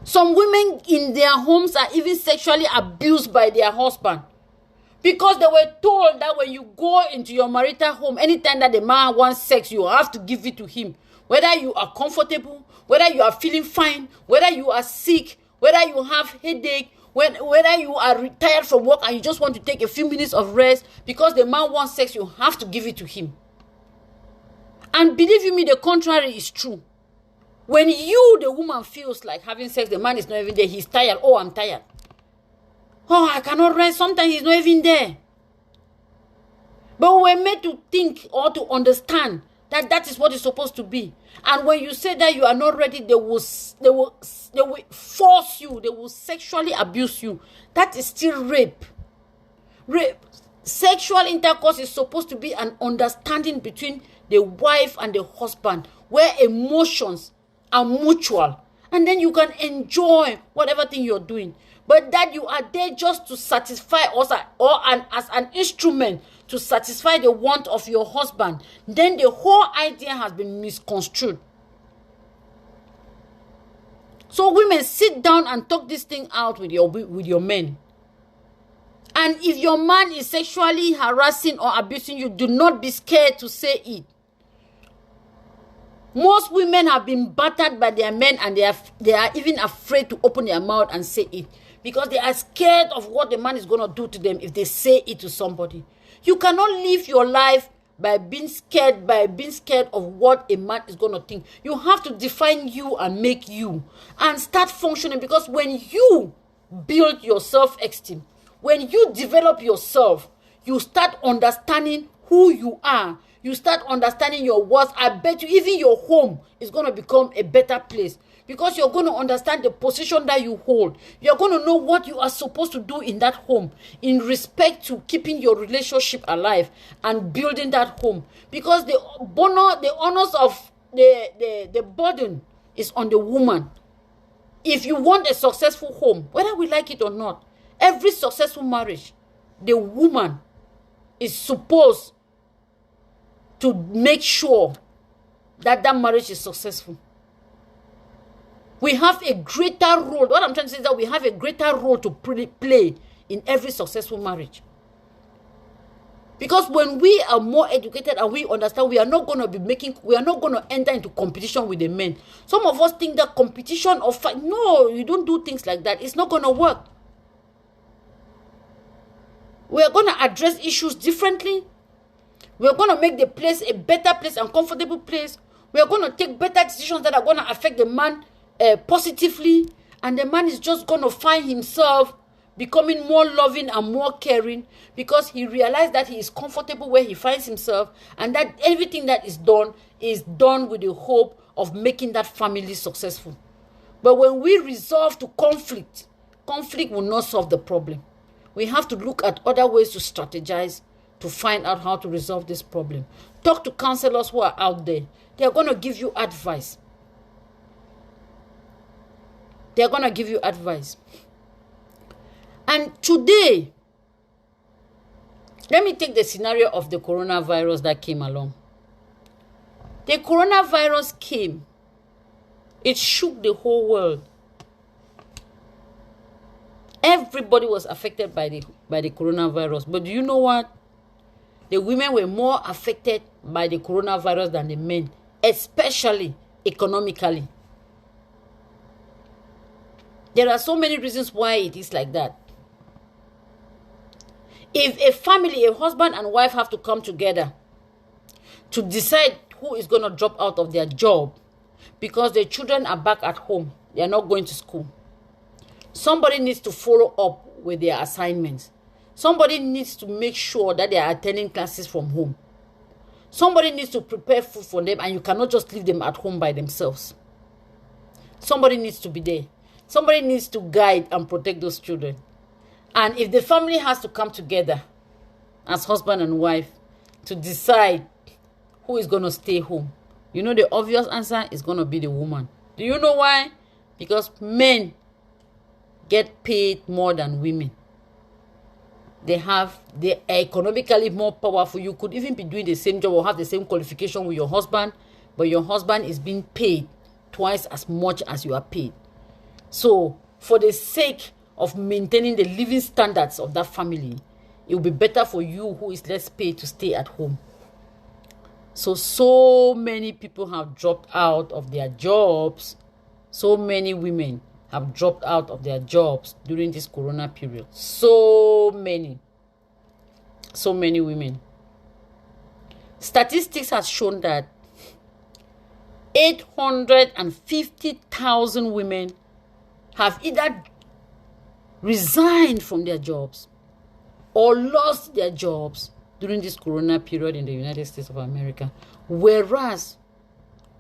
Some women in their homes are even sexually abused by their husband because they were told that when you go into your marital home, anytime that the man wants sex, you have to give it to him. Whether you are comfortable, whether you are feeling fine, whether you are sick, whether you have headache, whether you are retired from work and you just want to take a few minutes of rest, because the man wants sex, you have to give it to him. And believe you me, the contrary is true. When you, the woman, feels like having sex, the man is not even there. He's tired. Oh, I'm tired. Oh, I cannot rest. Sometimes he's not even there. But we're made to think or to understand that that is what it's supposed to be. And when you say that you are not ready, they will force you. They will sexually abuse you. That is still rape. Rape. Sexual intercourse is supposed to be an understanding between the wife and the husband, where emotions are mutual, and then you can enjoy whatever thing you're doing. But that you are there just to satisfy us, as an instrument to satisfy the want of your husband, then the whole idea has been misconstrued. So women, sit down and talk this thing out with your men. And if your man is sexually harassing or abusing you, do not be scared to say it. Most women have been battered by their men, and they are even afraid to open their mouth and say it, because they are scared of what the man is going to do to them if they say it to somebody. You cannot live your life by being scared of what a man is going to think. You have to define you and make you and start functioning, because when you build your self-esteem, when you develop yourself, you start understanding who you are. You start understanding your worth. I bet you even your home is going to become a better place, because you're going to understand the position that you hold. You're going to know what you are supposed to do in that home in respect to keeping your relationship alive and building that home. Because the honors of the burden is on the woman. If you want a successful home, whether we like it or not, every successful marriage, the woman is supposed to make sure that marriage is successful. We have a greater role. What I'm trying to say is that we have a greater role to play in every successful marriage. Because when we are more educated and we understand, we are not going to enter into competition with the men. Some of us think that competition or fight. No, you don't do things like that. It's not going to work. We are going to address issues differently. We are going to make the place a better place and comfortable place. We are going to take better decisions that are going to affect the man positively. And the man is just going to find himself becoming more loving and more caring, because he realized that he is comfortable where he finds himself, and that everything that is done with the hope of making that family successful. But when we resolve to conflict will not solve the problem. We have to look at other ways to strategize to find out how to resolve this problem. Talk to counselors who are out there. They are going to give you advice. They are going to give you advice. And today, let me take the scenario of the coronavirus that came along. The coronavirus came. It shook the whole world. Everybody was affected by the coronavirus. But do you know what? The women were more affected by the coronavirus than the men, especially economically. There are so many reasons why it is like that. If a family, a husband and wife have to come together to decide who is going to drop out of their job because their children are back at home, they are not going to school, somebody needs to follow up with their assignments. Somebody needs to make sure that they are attending classes from home. Somebody needs to prepare food for them, and you cannot just leave them at home by themselves. Somebody needs to be there. Somebody needs to guide and protect those children. And if the family has to come together as husband and wife to decide who is going to stay home, you know the obvious answer is going to be the woman. Do you know why? Because men get paid more than women. They are economically more powerful. You could even be doing the same job or have the same qualification with your husband, but your husband is being paid twice as much as you are paid. So, for the sake of maintaining the living standards of that family, it will be better for you who is less paid to stay at home. So many people have dropped out of their jobs. So many women have dropped out of their jobs during this corona period. So many women. Statistics has shown that 850,000 women have either resigned from their jobs or lost their jobs during this corona period in the United States of America, whereas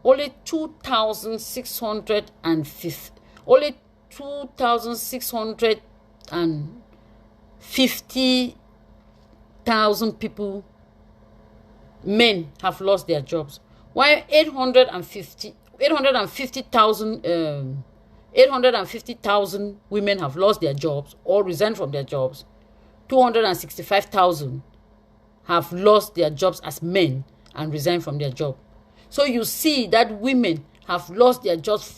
only 2,650 850,000 people, men, have lost their jobs, while 850,000 women have lost their jobs or resigned from their jobs. 265,000 have lost their jobs as men and resigned from their job. So you see that women have lost their jobs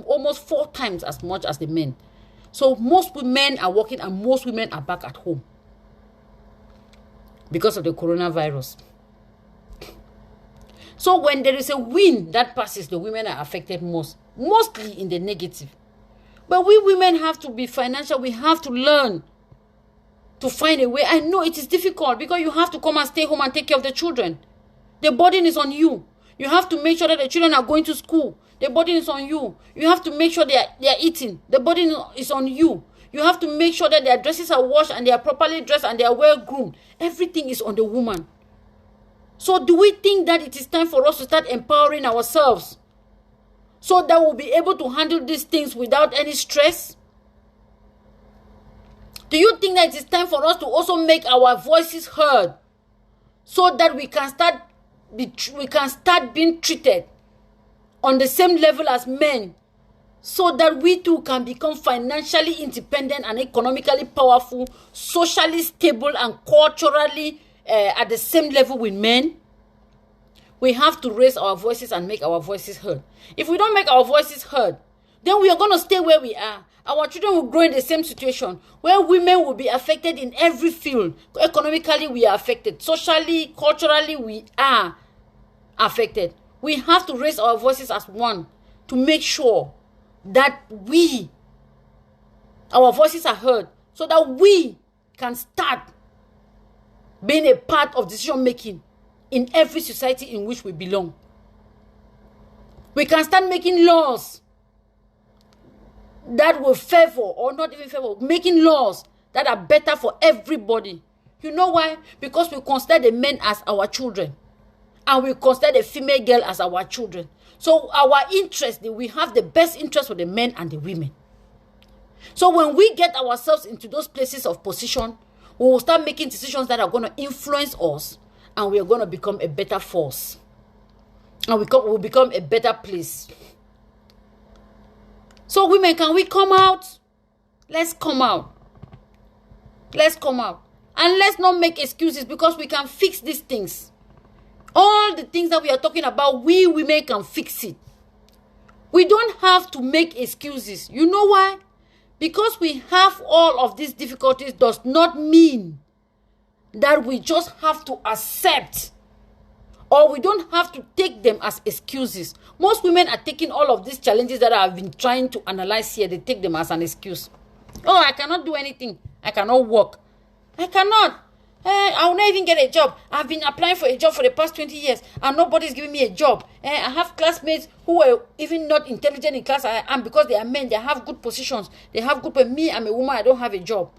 almost four times as much as the men. So most men are working and most women are back at home because of the coronavirus. So when there is a wind that passes, the women are affected mostly in the negative. But we women have to be financial. We have to learn to find a way. I know it is difficult because you have to come and stay home and take care of the children. The burden is on you. You have to make sure that the children are going to school. The burden is on you. You have to make sure they are eating. The burden is on you. You have to make sure that their dresses are washed and they are properly dressed and they are well groomed. Everything is on the woman. So do we think that it is time for us to start empowering ourselves so that we'll be able to handle these things without any stress? Do you think that it is time for us to also make our voices heard so that we can start being treated on the same level as men, so that we too can become financially independent and economically powerful, socially stable, and culturally at the same level with men? We have to raise our voices and make our voices heard. If we don't make our voices heard, then we are going to stay where we are. Our children will grow in the same situation where women will be affected in every field. Economically, we are affected. Socially, culturally, we are affected. We have to raise our voices as one to make sure that our voices are heard so that we can start being a part of decision making in every society in which we belong. We can start making laws that will favor, or not even favor, making laws that are better for everybody. You know why? Because we consider the men as our children and we consider the female girl as our children. So our interest, we have the best interest for the men and the women. So when we get ourselves into those places of position, we will start making decisions that are going to influence us, and we are going to become a better force. And we will become a better place. So women, can we come out? Let's come out. Let's come out. And let's not make excuses, because we can fix these things. All the things that we are talking about, we women can fix it. We don't have to make excuses. You know why? Because we have all of these difficulties does not mean that we just have to accept, or we don't have to take them as excuses. Most women are taking all of these challenges that I've been trying to analyze here, they take them as an excuse. Oh, I cannot do anything. I cannot work. I cannot. I will not even get a job. I've been applying for a job for the past 20 years and nobody's giving me a job. I have classmates who are even not intelligent in class I am, because they are men. They have good positions. They have good, but me, I'm a woman. I don't have a job.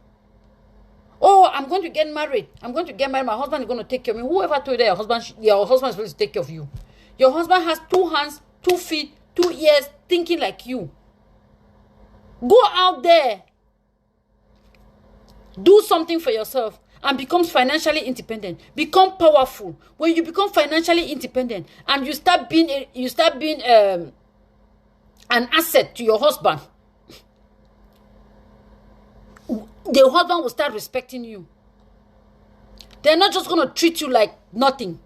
Oh, I'm going to get married. I'm going to get married. My husband is going to take care of me. Whoever told you that your husband is supposed to take care of you? Your husband has 2 hands, 2 feet, 2 ears, thinking like you. Go out there. Do something for yourself and become financially independent. Become powerful. When you become financially independent and you start being an asset to your husband, the husband will start respecting you. They're not just going to treat you like nothing.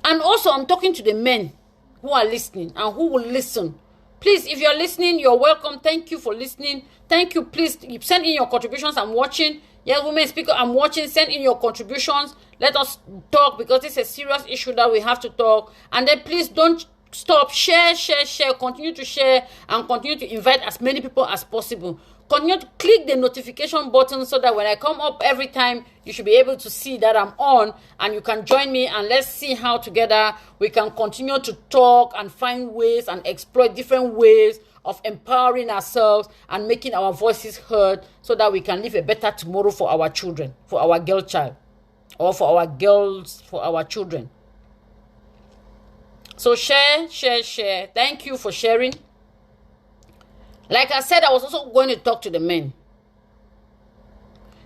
And also, I'm talking to the men who are listening and who will listen. Please, if you're listening, you're welcome. Thank you for listening. Thank you. Please send in your contributions. I'm watching. Yes, women speaker, I'm watching. Send in your contributions. Let us talk, because it's a serious issue that we have to talk. And then please don't stop. Share. Continue to share and continue to invite as many people as possible. Continue to click the notification button so that when I come up every time, you should be able to see that I'm on and you can join me, and let's see how together we can continue to talk and find ways and exploit different ways of empowering ourselves and making our voices heard, so that we can live a better tomorrow for our children, for our girl child, or for our girls, for our children. So share. Thank you for sharing. Like I said, I was also going to talk to the men.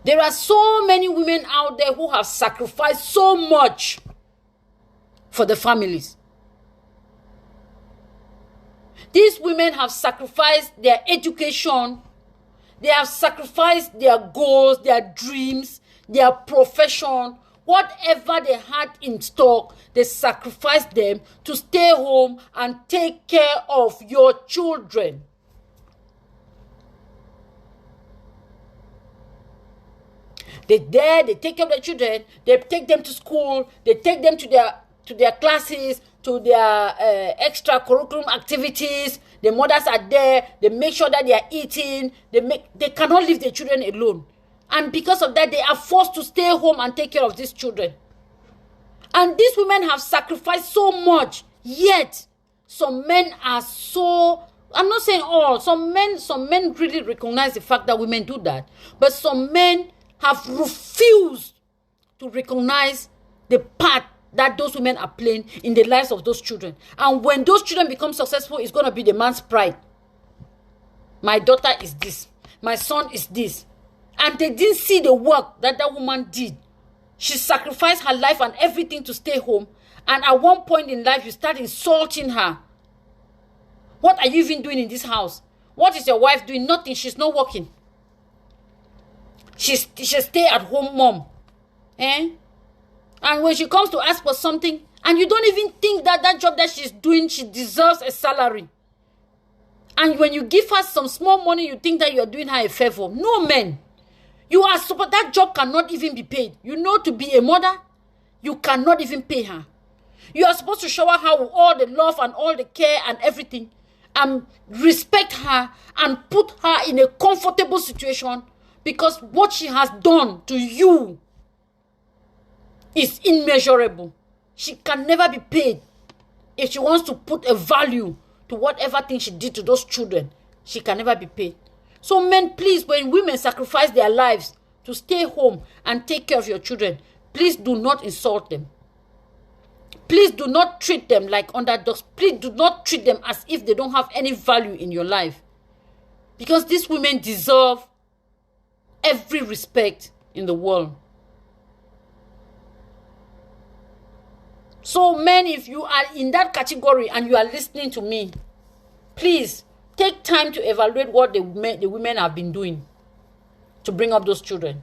There are so many women out there who have sacrificed so much for the families. These women have sacrificed their education. They have sacrificed their goals, their dreams, their profession, whatever they had in stock. They sacrificed them to stay home and take care of your children. They take care of the children, they take them to school, they take them to their classes, to their extracurricular activities. The mothers are there, they make sure that they are eating, they cannot leave their children alone. And because of that, they are forced to stay home and take care of these children. And these women have sacrificed so much, yet some men are so, I'm not saying all, some men really recognize the fact that women do that, but some men have refused to recognize the part that those women are playing in the lives of those children. And when those children become successful, it's going to be the man's pride. My daughter is this. My son is this. And they didn't see the work that woman did. She sacrificed her life and everything to stay home. And at one point in life, you start insulting her. What are you even doing in this house? What is your wife doing? Nothing. She's not working. She's a stay-at-home mom. And when she comes to ask for something, and you don't even think that job that she's doing, she deserves a salary. And when you give her some small money, you think that you're doing her a favor. No, man. That job cannot even be paid. You know, to be a mother, you cannot even pay her. You are supposed to shower her with all the love and all the care and everything, and respect her and put her in a comfortable situation, because what she has done to you is immeasurable. She can never be paid. If she wants to put a value to whatever thing she did to those children, she can never be paid. So men, please, when women sacrifice their lives to stay home and take care of your children, please do not insult them. Please do not treat them like underdogs. Please do not treat them as if they don't have any value in your life. Because these women deserve every respect in the world. So men, if you are in that category and you are listening to me, please take time to evaluate what the women have been doing to bring up those children.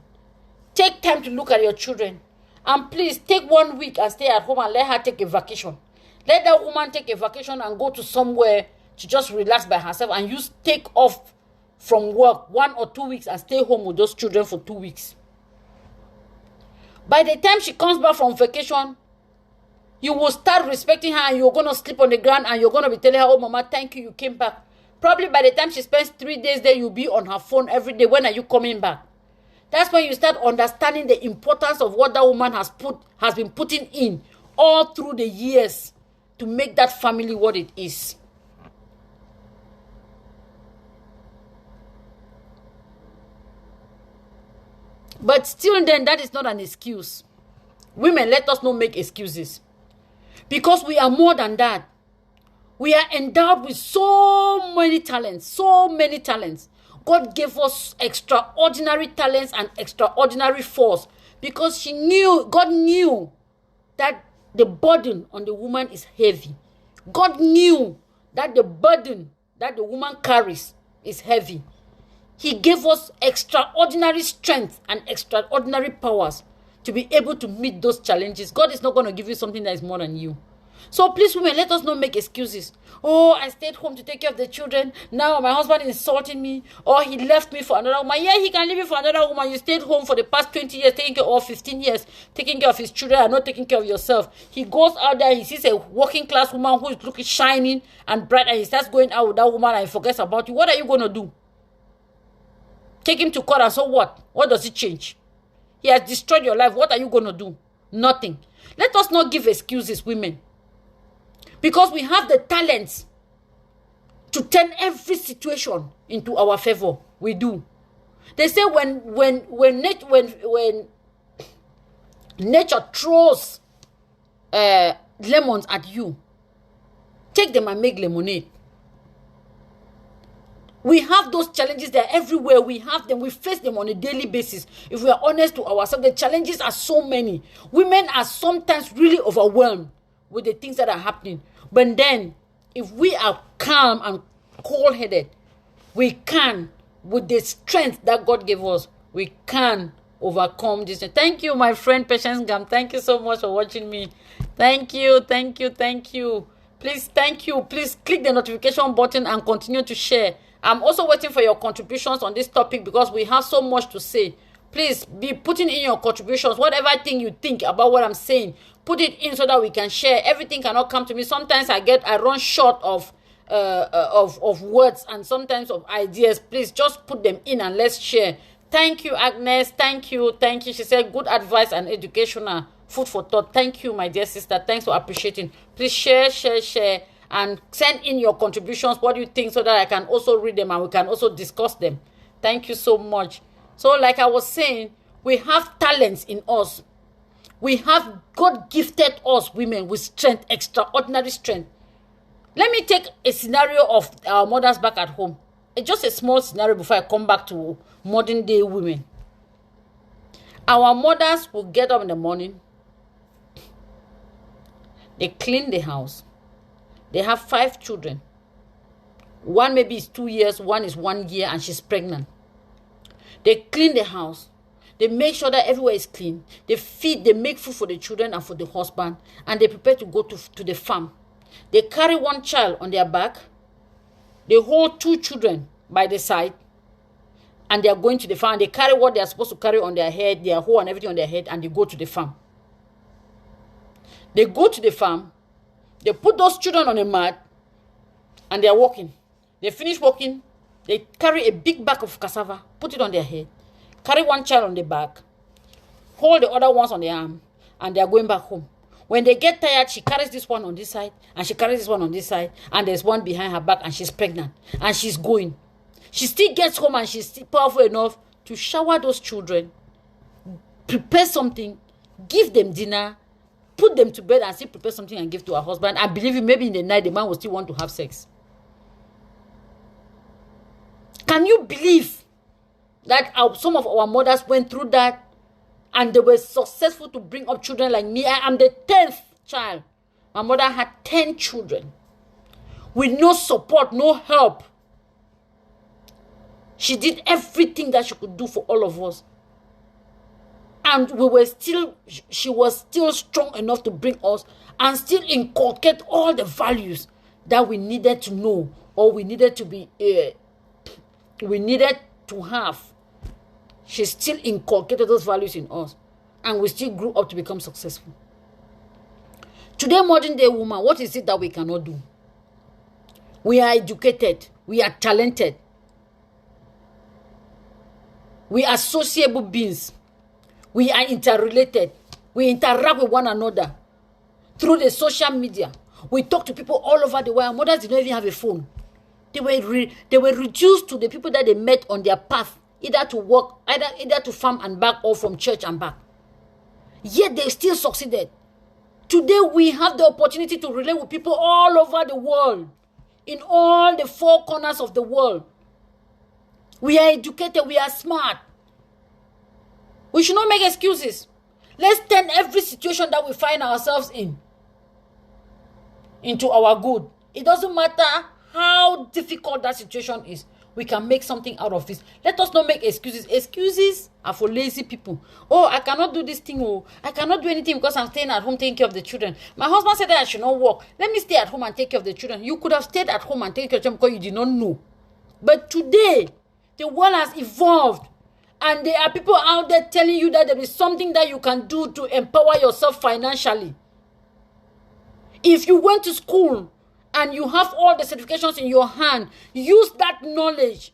Take time to look at your children. And please take 1 week and stay at home and let her take a vacation. Let that woman take a vacation and go to somewhere to just relax by herself, and you take off from work 1 or 2 weeks and stay home with those children for 2 weeks. By the time she comes back from vacation, you will start respecting her, and you're going to sleep on the ground, and you're going to be telling her, oh, mama, thank you, you came back. Probably by the time she spends 3 days there, you'll be on her phone every day. When are you coming back? That's when you start understanding the importance of what that woman has been putting in all through the years to make that family what it is. But still then, that is not an excuse. Women, let us not make excuses. Because we are more than that. We are endowed with so many talents. God gave us extraordinary talents and extraordinary force, because God knew that the burden on the woman is heavy. God knew that the burden that the woman carries is heavy. He gave us extraordinary strength and extraordinary powers to be able to meet those challenges. God is not going to give you something that is more than you. So please, women, let us not make excuses. Oh, I stayed home to take care of the children. Now my husband is insulting me. Or he left me for another woman. Yeah, he can leave you for another woman. You stayed home for the past 20 years, taking care, or 15 years, taking care of his children and not taking care of yourself. He goes out there, he sees a working class woman who is looking shining and bright, and he starts going out with that woman and he forgets about you. What are you going to do? Take him to court, and so what? What does it change? He has destroyed your life. What are you going to do? Nothing. Let us not give excuses, women. Because we have the talents to turn every situation into our favor. We do. They say when nature throws lemons at you, take them and make lemonade. We have those challenges. They're everywhere. We have them. We face them on a daily basis. If we are honest to ourselves, the challenges are so many. Women are sometimes really overwhelmed with the things that are happening. But then, if we are calm and cool-headed, we can, with the strength that God gave us, we can overcome this. Thank you, my friend Patience Gam. Thank you so much for watching me. Thank you. Please, thank you. Please click the notification button and continue to share. I'm also waiting for your contributions on this topic because we have so much to say. Please be putting in your contributions. Whatever thing you think about what I'm saying, put it in so that we can share. Everything cannot come to me. Sometimes I run short of words and sometimes of ideas. Please just put them in and let's share. Thank you, Agnes. Thank you. She said good advice and educational food for thought. Thank you, my dear sister. Thanks for appreciating. Please share and send in your contributions. What do you think, so that I can also read them and we can also discuss them. Thank you so much. So like I was saying, we have talents in us. We have God gifted us women with strength, extraordinary strength. Let me take a scenario of our mothers back at home. It's just a small scenario before I come back to modern day women. Our mothers will get up in the morning. They clean the house. They have 5 children. One maybe is 2 years, one is 1 year, and she's pregnant. They clean the house. They make sure that everywhere is clean. They feed, they make food for the children and for the husband, and they prepare to go to the farm. They carry 1 child on their back. They hold 2 children by the side, and they are going to the farm. They carry what they are supposed to carry on their head, their hoe and everything on their head, and they go to the farm. They go to the farm. They put those children on a mat, and they are walking. They finish walking. They carry a big bag of cassava, put it on their head, carry 1 child on the back, hold the other ones on the arm, and they are going back home. When they get tired, she carries this one on this side, and she carries this one on this side, and there's one behind her back, and she's pregnant, and she's going. She still gets home, and she's still powerful enough to shower those children, prepare something, give them dinner, put them to bed, and still prepare something and give to her husband. And believe me, maybe in the night, the man will still want to have sex. Can you believe that some of our mothers went through that and they were successful to bring up children like me? I am the 10th child. My mother had 10 children with no support, no help. She did everything that she could do for all of us. And she was still strong enough to bring us and still inculcate all the values that we needed to know, or we needed to have. She still inculcated those values in us, and we still grew up to become successful. Today, modern day woman, what is it that we cannot do? We are educated. We are talented. We are sociable beings. We are interrelated. We interact with one another through the social media. We talk to people all over the world. Mothers did not even have a phone. They were reduced to the people that they met on their path, either to work, either to farm and back, or from church and back. Yet they still succeeded. Today we have the opportunity to relate with people all over the world, in all the 4 corners of the world. We are educated. We are smart. We should not make excuses. Let's turn every situation that we find ourselves into our good. It doesn't matter how difficult that situation is. We can make something out of this. Let us not make excuses. Excuses are for lazy people. Oh, I cannot do this thing. Oh, I cannot do anything because I'm staying at home taking care of the children. My husband said that I should not work. Let me stay at home and take care of the children. You could have stayed at home and taken care of them because you did not know. But today, the world has evolved. And there are people out there telling you that there is something that you can do to empower yourself financially. If you went to school and you have all the certifications in your hand, use that knowledge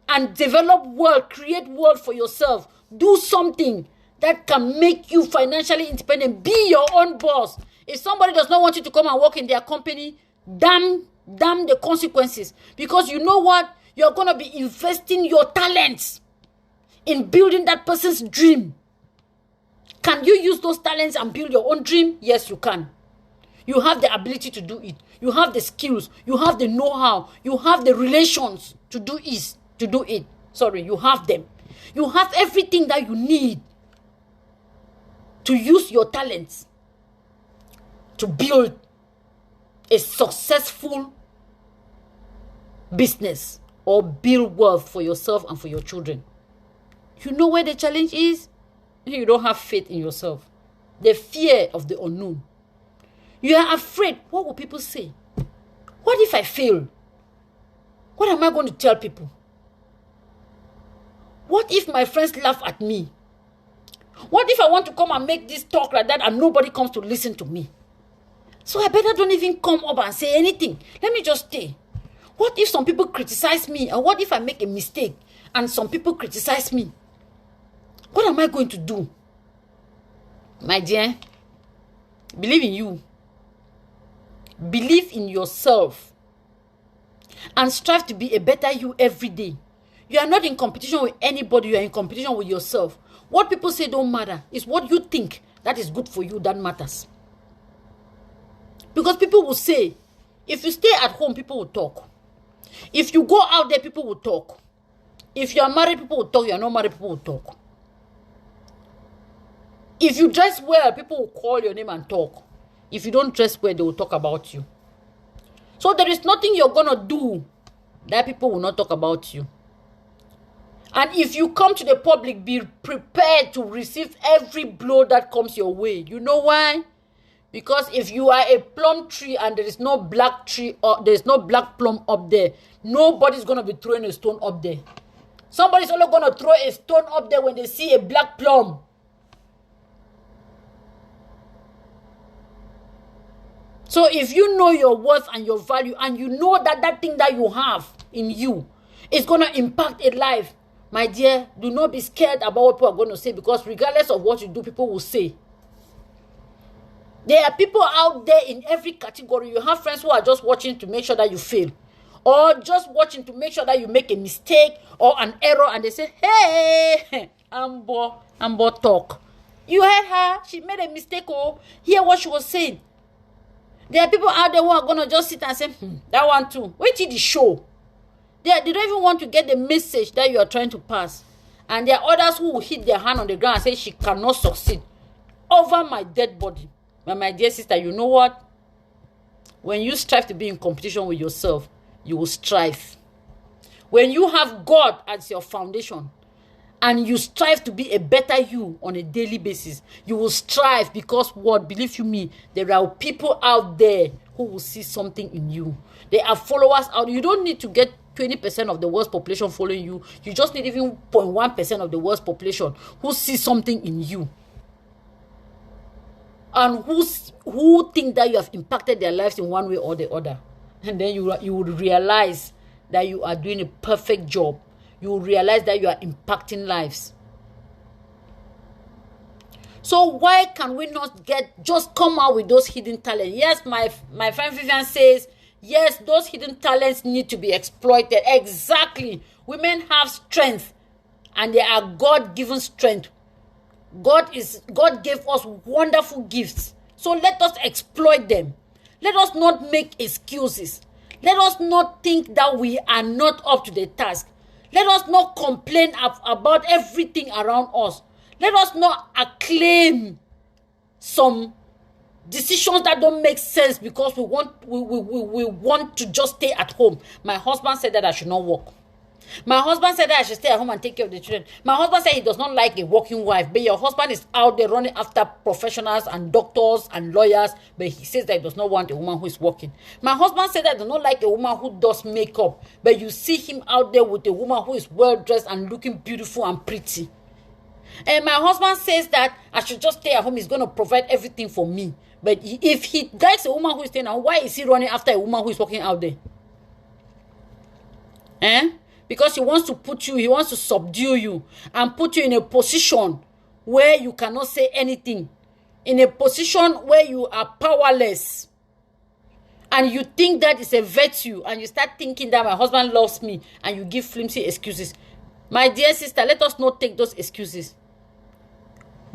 and develop wealth, create wealth for yourself. Do something that can make you financially independent. Be your own boss. If somebody does not want you to come and work in their company, damn the consequences. Because you know what? You're going to be investing your talents in building that person's dream. Can you use those talents and build your own dream? Yes, you can. You have the ability to do it. You have the skills. You have the know-how. You have the relations to do it. Sorry, you have them. You have everything that you need to use your talents to build a successful business or build wealth for yourself and for your children. You know where the challenge is? You don't have faith in yourself. The fear of the unknown. You are afraid. What will people say? What if I fail? What am I going to tell people? What if my friends laugh at me? What if I want to come and make this talk like that and nobody comes to listen to me? So I better don't even come up and say anything. Let me just stay. What if some people criticize me? Or what if I make a mistake and some people criticize me? What am I going to do? My dear, believe in you. Believe in yourself. And strive to be a better you every day. You are not in competition with anybody. You are in competition with yourself. What people say don't matter. It's what you think that is good for you that matters. Because people will say, if you stay at home, people will talk. If you go out there, people will talk. If you are married, people will talk. You are not married, people will talk. If you dress well, people will call your name and talk. If you don't dress well, they will talk about you. So there is nothing you're going to do that people will not talk about you. And if you come to the public, be prepared to receive every blow that comes your way. You know why? Because if you are a plum tree and there is no black tree or there is no black plum up there, nobody's going to be throwing a stone up there. Somebody's only going to throw a stone up there when they see a black plum. So if you know your worth and your value and you know that that thing that you have in you is going to impact a life, my dear, do not be scared about what people are going to say, because regardless of what you do, people will say. There are people out there in every category. You have friends who are just watching to make sure that you fail, or just watching to make sure that you make a mistake or an error, and they say, hey, Ambo talk. You heard her. She made a mistake. Oh, hear what she was saying. There are people out there who are going to just sit and say, that one too. Wait till the show. They don't even want to get the message that you are trying to pass. And there are others who will hit their hand on the ground and say, she cannot succeed over my dead body. But my dear sister, you know what? When you strive to be in competition with yourself, you will strive. When you have God as your foundation, and you strive to be a better you on a daily basis, you will strive, because what? Believe you me, there are people out there who will see something in you. There are followers out. You don't need to get 20% of the world's population following you. You just need even 0.1% of the world's population who see something in you. And who think that you have impacted their lives in one way or the other. And then you would realize that you are doing a perfect job. You will realize that you are impacting lives. So why can we not just come out with those hidden talents? Yes, my friend Vivian says, yes, those hidden talents need to be exploited. Exactly. Women have strength, and they are God-given strength. God gave us wonderful gifts. So let us exploit them. Let us not make excuses. Let us not think that we are not up to the task. Let us not complain about everything around us. Let us not acclaim some decisions that don't make sense because we want to just stay at home. My husband said that I should not work. My husband said that I should stay at home and take care of the children. My husband said he does not like a working wife, but your husband is out there running after professionals and doctors and lawyers, but he says that he does not want a woman who is working. My husband said that he does not like a woman who does makeup, but you see him out there with a woman who is well dressed and looking beautiful and pretty. And my husband says that I should just stay at home. He's going to provide everything for me. But if he likes a woman who is staying at home, why is he running after a woman who is working out there? Because he wants to subdue you and put you in a position where you cannot say anything. In a position where you are powerless. And you think that is a virtue. And you start thinking that my husband loves me. And you give flimsy excuses. My dear sister, let us not take those excuses.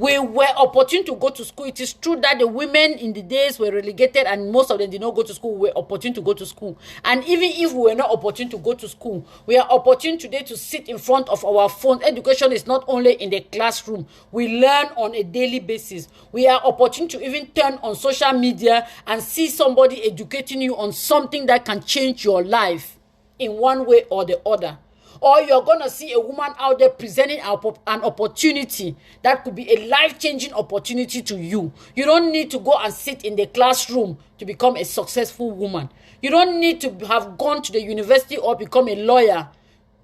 We were opportune to go to school. It is true that the women in the days were relegated and most of them did not go to school. We were opportune to go to school. And even if we were not opportune to go to school, we are opportune today to sit in front of our phone. Education is not only in the classroom. We learn on a daily basis. We are opportune to even turn on social media and see somebody educating you on something that can change your life in one way or the other. Or you're going to see a woman out there presenting an opportunity that could be a life-changing opportunity to you. You don't need to go and sit in the classroom to become a successful woman. You don't need to have gone to the university or become a lawyer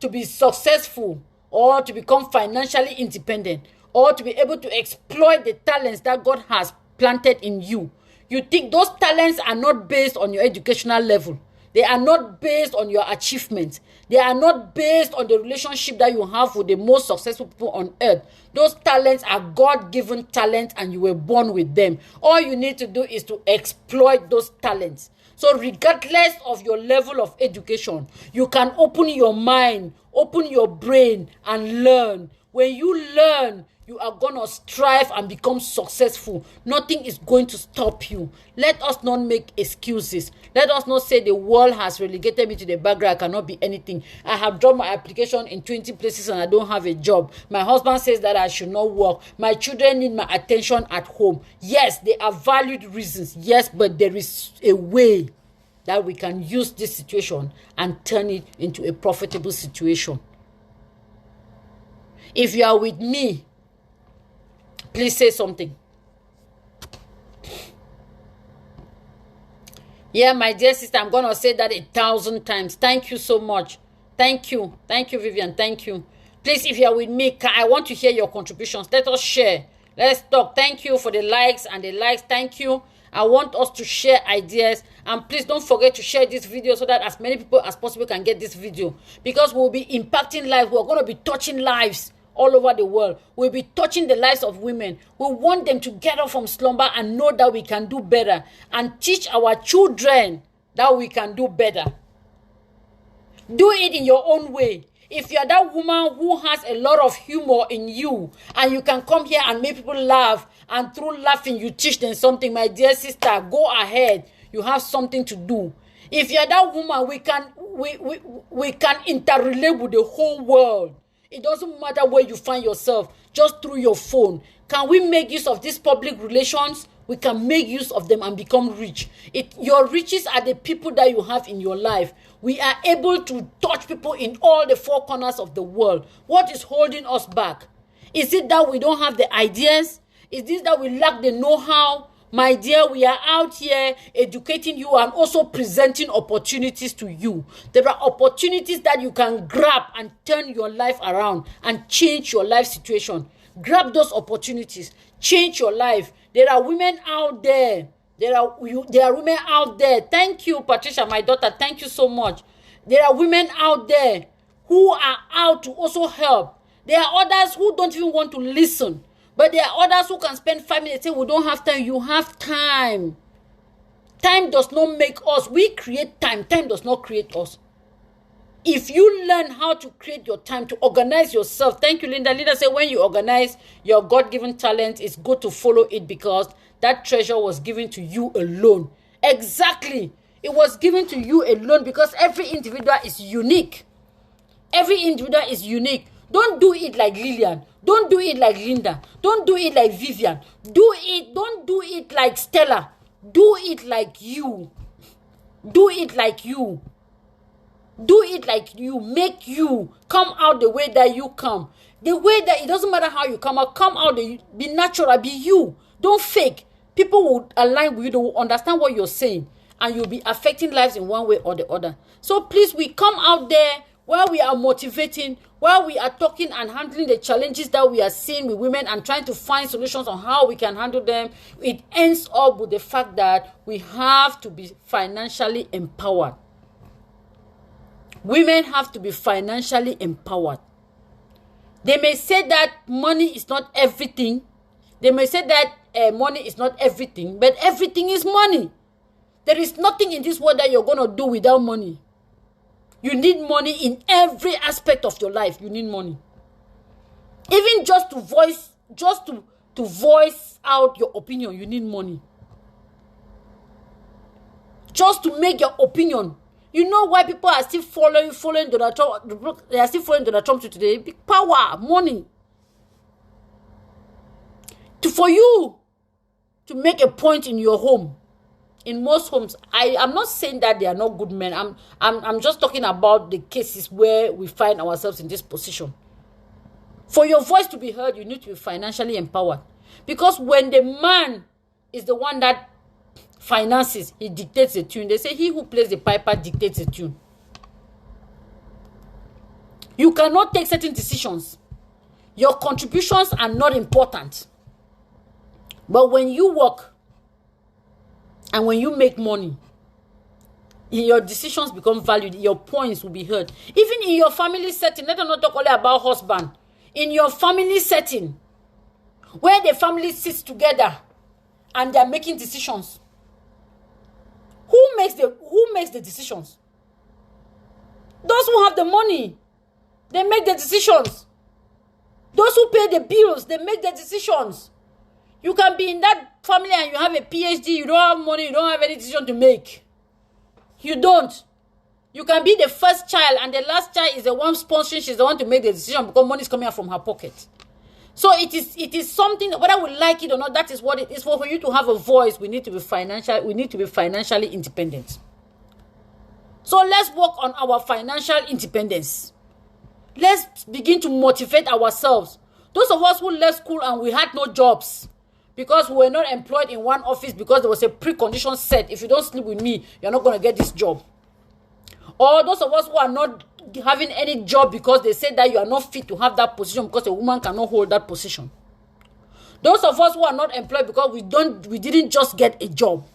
to be successful or to become financially independent or to be able to exploit the talents that God has planted in you. You think those talents are not based on your educational level. They are not based on your achievements. They are not based on the relationship that you have with the most successful people on earth. Those talents are God-given talents and you were born with them. All you need to do is to exploit those talents. So regardless of your level of education, you can open your mind, open your brain and learn. When you learn, you are going to strive and become successful. Nothing is going to stop you. Let us not make excuses. Let us not say the world has relegated me to the background. I cannot be anything. I have dropped my application in 20 places and I don't have a job. My husband says that I should not work. My children need my attention at home. Yes, they are valid reasons. Yes, but there is a way that we can use this situation and turn it into a profitable situation. If you are with me, please say something. Yeah, my dear sister, I'm going to say that 1,000 times. Thank you so much. Thank you. Thank you, Vivian. Thank you. Please, if you are with me, I want to hear your contributions. Let us share. Let's talk. Thank you for the likes and the likes. Thank you. I want us to share ideas. And please don't forget to share this video so that as many people as possible can get this video. Because we'll be impacting lives. We're going to be touching lives all over the world. We'll be touching the lives of women. We want them to get up from slumber and know that we can do better. And teach our children that we can do better. Do it in your own way. If you're that woman who has a lot of humor in you and you can come here and make people laugh and through laughing you teach them something, my dear sister, go ahead. You have something to do. If you're that woman, we can interrelate with the whole world. It doesn't matter where you find yourself, just through your phone. Can we make use of these public relations? We can make use of them and become rich. Your riches are the people that you have in your life. We are able to touch people in all the four corners of the world. What is holding us back? Is it that we don't have the ideas? Is this that we lack the know-how? My dear, we are out here educating you and also presenting opportunities to you. There are opportunities that you can grab and turn your life around and change your life situation. Grab those opportunities. Change your life. There are women out there. There are women out there. Thank you, Patricia, my daughter. Thank you so much. There are women out there who are out to also help. There are others who don't even want to listen. But there are others who can spend 5 minutes and say, we don't have time. You have time. Time does not make us. We create time. Time does not create us. If you learn how to create your time, to organize yourself. Thank you, Linda. Linda said, when you organize your God-given talent, it's good to follow it because that treasure was given to you alone. Exactly. It was given to you alone because every individual is unique. Every individual is unique. Don't do it like Lillian. Don't do it like Linda. Don't do it like Vivian. Don't do it like Stella. Do it like you. Do it like you. Do it like you. Make you come out the way that you come. The way that it doesn't matter how you come out. Come out. Be natural. Be you. Don't fake. People will align with you. They will understand what you're saying. And you'll be affecting lives in one way or the other. So please, we come out there while we are motivating, while we are talking and handling the challenges that we are seeing with women and trying to find solutions on how we can handle them. It ends up with the fact that we have to be financially empowered. Women have to be financially empowered. They may say that money is not everything. They may say that money is not everything, but everything is money. There is nothing in this world that you're going to do without money. You need money in every aspect of your life. You need money. Even just to to voice out your opinion, you need money. Just to make your opinion. You know why people are still following Donald Trump? They are still following Donald Trump today. Big power, money. For you to make a point in your home, in most homes, I'm not saying that they are not good men. I'm just talking about the cases where we find ourselves in this position. For your voice to be heard, you need to be financially empowered. Because when the man is the one that finances, he dictates the tune. They say he who plays the piper dictates the tune. You cannot take certain decisions. Your contributions are not important. But when you work and when you make money, your decisions become valued. Your points will be heard. Even in your family setting, let us not talk only about husband. In your family setting, where the family sits together and they are making decisions, who makes the decisions? Those who have the money, they make the decisions. Those who pay the bills, they make the decisions. You can be in that family and you have a PhD, you don't have money, you don't have any decision to make. You don't. You can be the first child and the last child is the one sponsoring, she's the one to make the decision because money is coming out from her pocket. So it is something, whether we like it or not, that is what it is. For you to have a voice, we need to be financially independent. So let's work on our financial independence. Let's begin to motivate ourselves. Those of us who left school and we had no jobs because we were not employed in one office because there was a precondition set. If you don't sleep with me, you're not going to get this job. Or those of us who are not having any job because they said that you are not fit to have that position because a woman cannot hold that position. Those of us who are not employed because we didn't just get a job.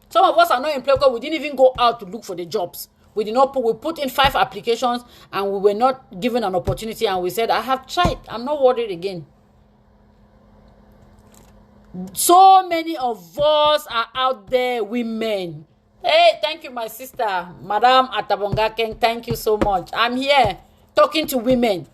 Some of us are not employed because we didn't even go out to look for the jobs. We put in 5 applications and we were not given an opportunity and we said, I have tried. I'm not worried again. So many of us are out there, women. Hey, thank you, my sister, Madam Atabongaken. Thank you so much. I'm here talking to women,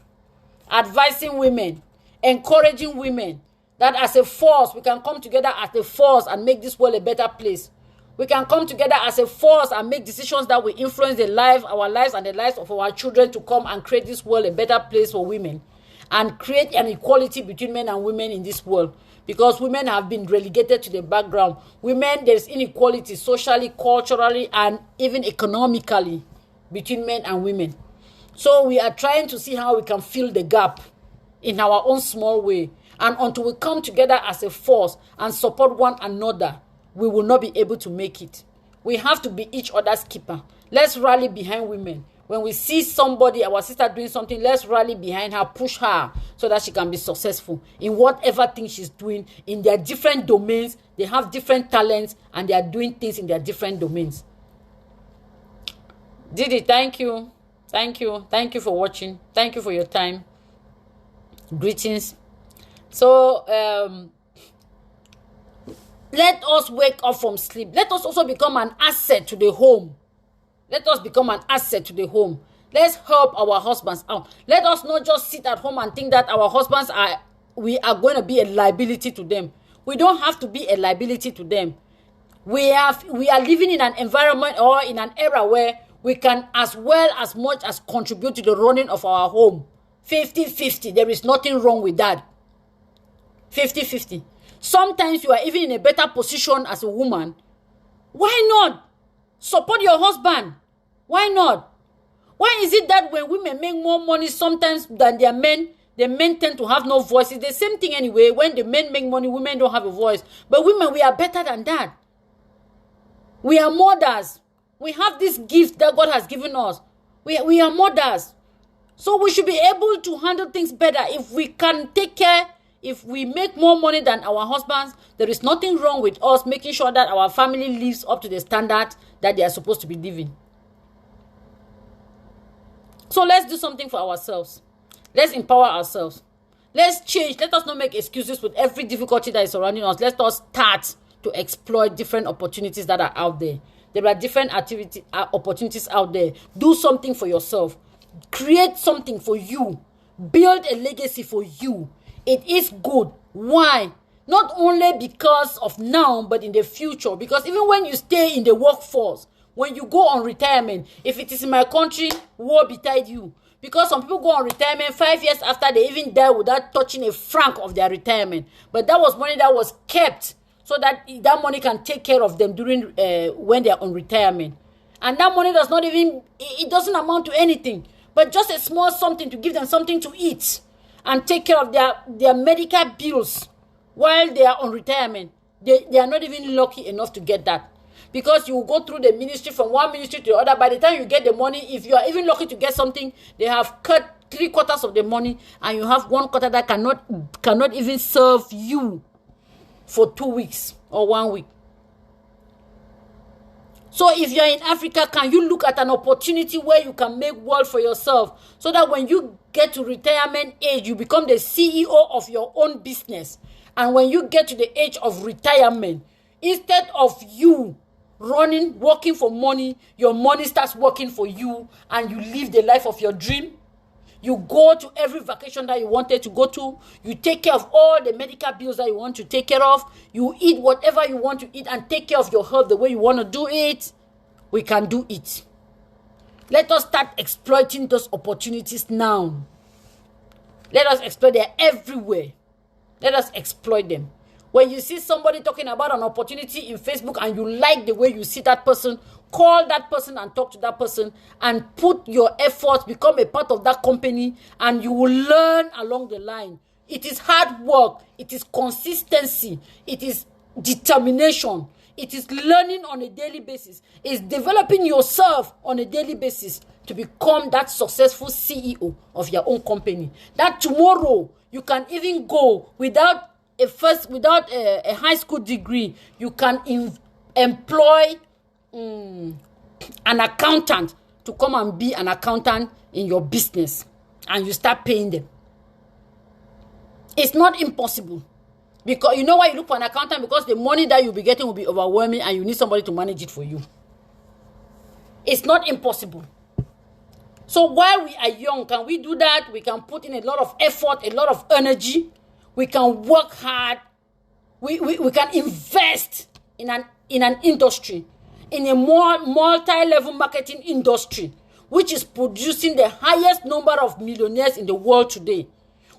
advising women, encouraging women that as a force, we can come together as a force and make this world a better place. We can come together as a force and make decisions that will influence our lives and the lives of our children to come and create this world a better place for women and create an equality between men and women in this world. Because women have been relegated to the background. Women, there's inequality socially, culturally, and even economically between men and women. So we are trying to see how we can fill the gap in our own small way. And until we come together as a force and support one another, we will not be able to make it. We have to be each other's keeper. Let's rally behind women. When we see somebody, our sister doing something, let's rally behind her, push her so that she can be successful in whatever thing she's doing in their different domains. They have different talents and they are doing things in their different domains. Didi, thank you. Thank you. Thank you for watching. Thank you for your time. Greetings. So, let us wake up from sleep. Let us also become an asset to the home. Let us become an asset to the home. Let's help our husbands out. Let us not just sit at home and think that our husbands we are going to be a liability to them. We don't have to be a liability to them. We are living in an environment or in an era where we can as much as contribute to the running of our home. 50-50. There is nothing wrong with that. 50-50. Sometimes you are even in a better position as a woman. Why not? Support your husband. Why not? Why is it that when women make more money sometimes than their men, the men tend to have no voice? It's the same thing anyway. When the men make money, women don't have a voice. But women, we are better than that. We are mothers. We have this gift that God has given us. We are mothers. So we should be able to handle things better. If we can take care, if we make more money than our husbands, there is nothing wrong with us making sure that our family lives up to the standard that they are supposed to be living. So let's do something for ourselves. Let's empower ourselves. Let's change. Let us not make excuses with every difficulty that is surrounding us. Let us start to exploit different opportunities that are out there. There are different opportunities out there. Do something for yourself. Create something for you. Build a legacy for you. It is good. Why? Not only because of now, but in the future. Because even when you stay in the workforce, when you go on retirement, if it is in my country, woe betide you. Because some people go on retirement 5 years after they even die without touching a franc of their retirement. But that was money that was kept so that that money can take care of them during when they are on retirement. And that money does not even, it doesn't amount to anything. But just a small something to give them something to eat and take care of their medical bills while they are on retirement. They are not even lucky enough to get that. Because you go through the ministry from one ministry to the other. By the time you get the money, if you are even lucky to get something, they have cut 3/4 of the money, and you have 1/4 that cannot even serve you for 2 weeks or 1 week. So if you are in Africa, can you look at an opportunity where you can make wealth for yourself, so that when you get to retirement age, you become the CEO of your own business? And when you get to the age of retirement, instead of you working for money, your money starts working for you, and you live the life of your dream. You go to every vacation that you wanted to go to. You take care of all the medical bills that you want to take care of. You eat whatever you want to eat and take care of your health the way you want to do it. We can do it. Let us start exploiting those opportunities now. Let us exploit them everywhere. Let us exploit them. When you see somebody talking about an opportunity in Facebook and you like the way you see that person, call that person and talk to that person and put your efforts, become a part of that company, and you will learn along the line. It is hard work. It is consistency. It is determination. It is learning on a daily basis. It's developing yourself on a daily basis to become that successful CEO of your own company. That tomorrow you can even go without a high school degree. You can employ an accountant to come and be an accountant in your business, and you start paying them. It's not impossible. Because you know why you look for an accountant? Because the money that you'll be getting will be overwhelming, and you need somebody to manage it for you. It's not impossible. So while we are young, can we do that? We can put in a lot of effort, a lot of energy. We can work hard. We can invest in an industry, in a more multi-level marketing industry, which is producing the highest number of millionaires in the world today.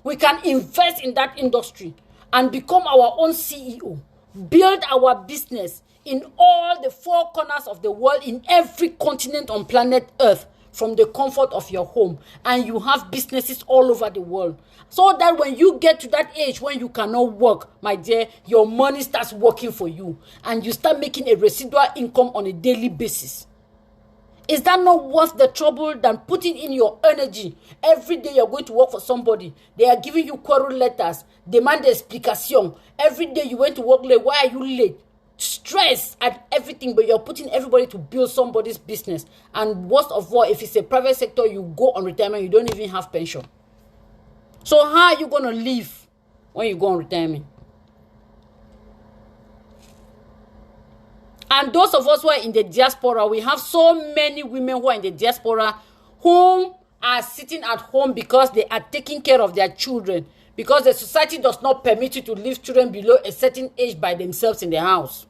We can invest in that industry and become our own CEO, build our business in all the 4 corners of the world, in every continent on planet Earth, from the comfort of your home. And you have businesses all over the world. So that when you get to that age when you cannot work, my dear, your money starts working for you. And you start making a residual income on a daily basis. Is that not worth the trouble than putting in your energy? Every day you're going to work for somebody. They are giving you quarrel letters, demand explication. Every day you went to work late. Why are you late? Stress at everything, but you're putting everybody to build somebody's business. And worst of all, if it's a private sector, you go on retirement, you don't even have pension. So how are you going to live when you go on retirement? And those of us who are in the diaspora, we have so many women who are in the diaspora whom are sitting at home because they are taking care of their children, because the society does not permit you to leave children below a certain age by themselves in the house.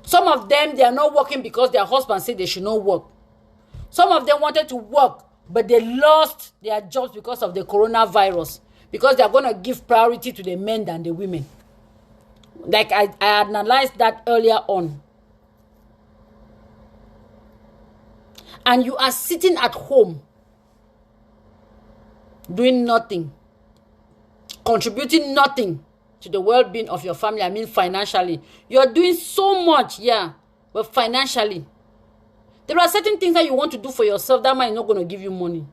Some of them, they are not working because their husband said they should not work. Some of them wanted to work, but they lost their jobs because of the coronavirus, because they are going to give priority to the men than the women. Like I analyzed that earlier on. And you are sitting at home, doing nothing, contributing nothing to the well-being of your family. I mean financially. You are doing so much, yeah, but financially. There are certain things that you want to do for yourself that man is not going to give you money.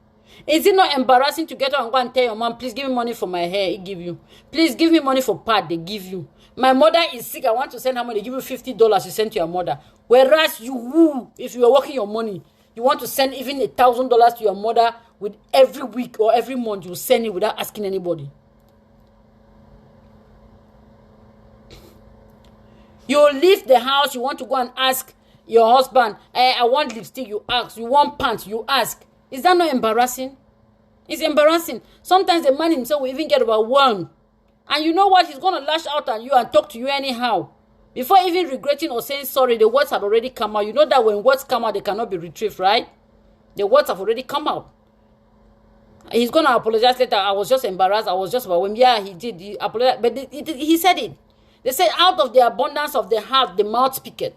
Is it not embarrassing to get up and go and tell your mom, please give me money for my hair, he give you. Please give me money for pad, they give you. My mother is sick, I want to send her money, they give you $50, you send to your mother. Whereas you, if you are working your money, you want to send even $1,000 to your mother with every week or every month, you send it without asking anybody. You leave the house, you want to go and ask your husband, I want lipstick, you ask. You want pants, you ask. Is that not embarrassing? It's embarrassing. Sometimes the man himself will even get overwhelmed And you know what? He's going to lash out at you and talk to you anyhow. Before even regretting or saying sorry, the words had already come out. You know that when words come out, they cannot be retrieved, right? The words have already come out. He's going to apologize later. I was just embarrassed. I was just overwhelmed. Yeah, he did. He apologized. But he said it. They said, out of the abundance of the heart, the mouth speaketh.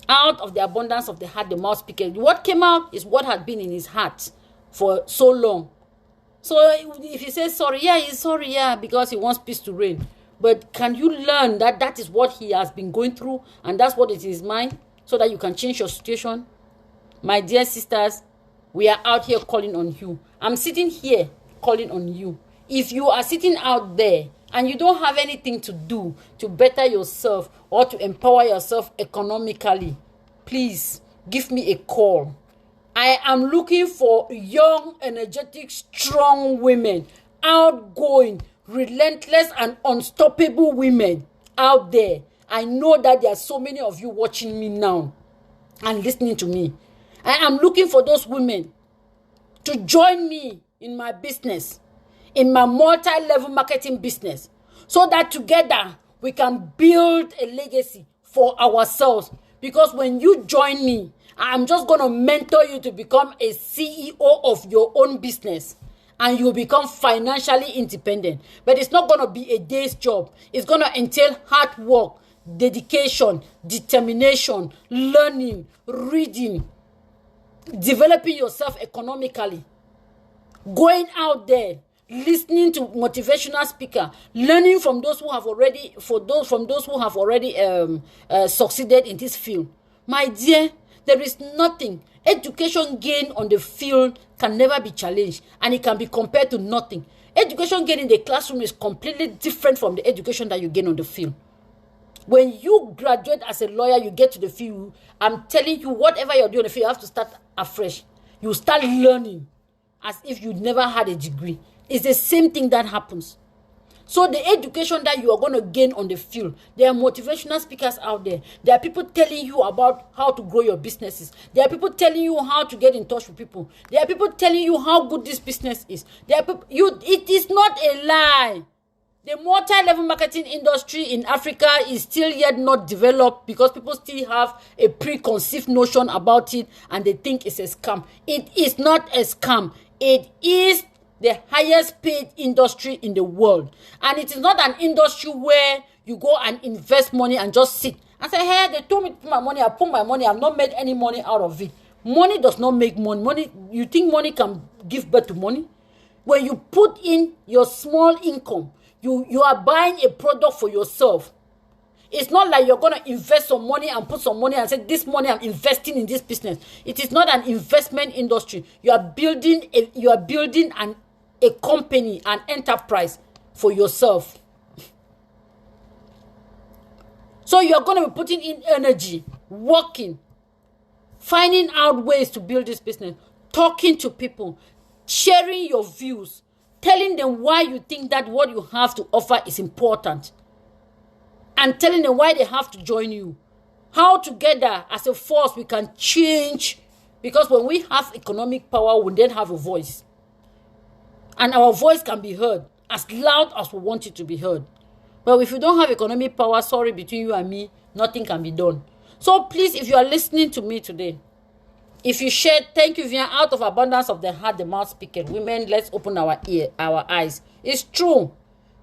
Out of the abundance of the heart, the mouth speaketh. What came out is what had been in his heart for so long. So if he says sorry, yeah, he's sorry, yeah, because he wants peace to reign. But can you learn that that is what he has been going through and that's what is in his mind so that you can change your situation? My dear sisters, we are out here calling on you. I'm sitting here calling on you. If you are sitting out there and you don't have anything to do to better yourself or to empower yourself economically, please give me a call. I am looking for young, energetic, strong women, outgoing, relentless, and unstoppable women out there. I know that there are so many of you watching me now and listening to me. I am looking for those women to join me in my business, in my multi-level marketing business, so that together we can build a legacy for ourselves. Because when you join me, I'm just going to mentor you to become a CEO of your own business and you'll become financially independent. But it's not going to be a day's job. It's going to entail hard work, dedication, determination, learning, reading, developing yourself economically, going out there, listening to motivational speaker, learning from those who have already, succeeded in this field. My dear, there is nothing. Education gain on the field can never be challenged and it can be compared to nothing. Education gain in the classroom is completely different from the education that you gain on the field. When you graduate as a lawyer, you get to the field, I'm telling you, whatever you're doing on the field, you have to start afresh. You start learning as if you never had a degree. It's the same thing that happens. So the education that you are going to gain on the field, there are motivational speakers out there. There are people telling you about how to grow your businesses. There are people telling you how to get in touch with people. There are people telling you how good this business is. There are people, it is not a lie. The multi-level marketing industry in Africa is still yet not developed because people still have a preconceived notion about it and they think it's a scam. It is not a scam. It is the highest paid industry in the world. And it is not an industry where you go and invest money and just sit and say, hey, they told me to put my money, I put my money, I've not made any money out of it. Money does not make money. You think money can give birth to money? When you put in your small income, you are buying a product for yourself. It's not like you're going to invest some money and put some money and say, this money I'm investing in this business. It is not an investment industry. You are building a company, an enterprise for yourself. So you're going to be putting in energy, working, finding out ways to build this business, talking to people, sharing your views, telling them why you think that what you have to offer is important, and telling them why they have to join you. How together as a force we can change, because when we have economic power, we then have a voice. And our voice can be heard as loud as we want it to be heard. But if you don't have economic power, sorry, between you and me, nothing can be done. So please, if you are listening to me today, if you share, thank you. If you are out of abundance of the heart, the mouth speaketh. Women, let's open our eyes. It's true.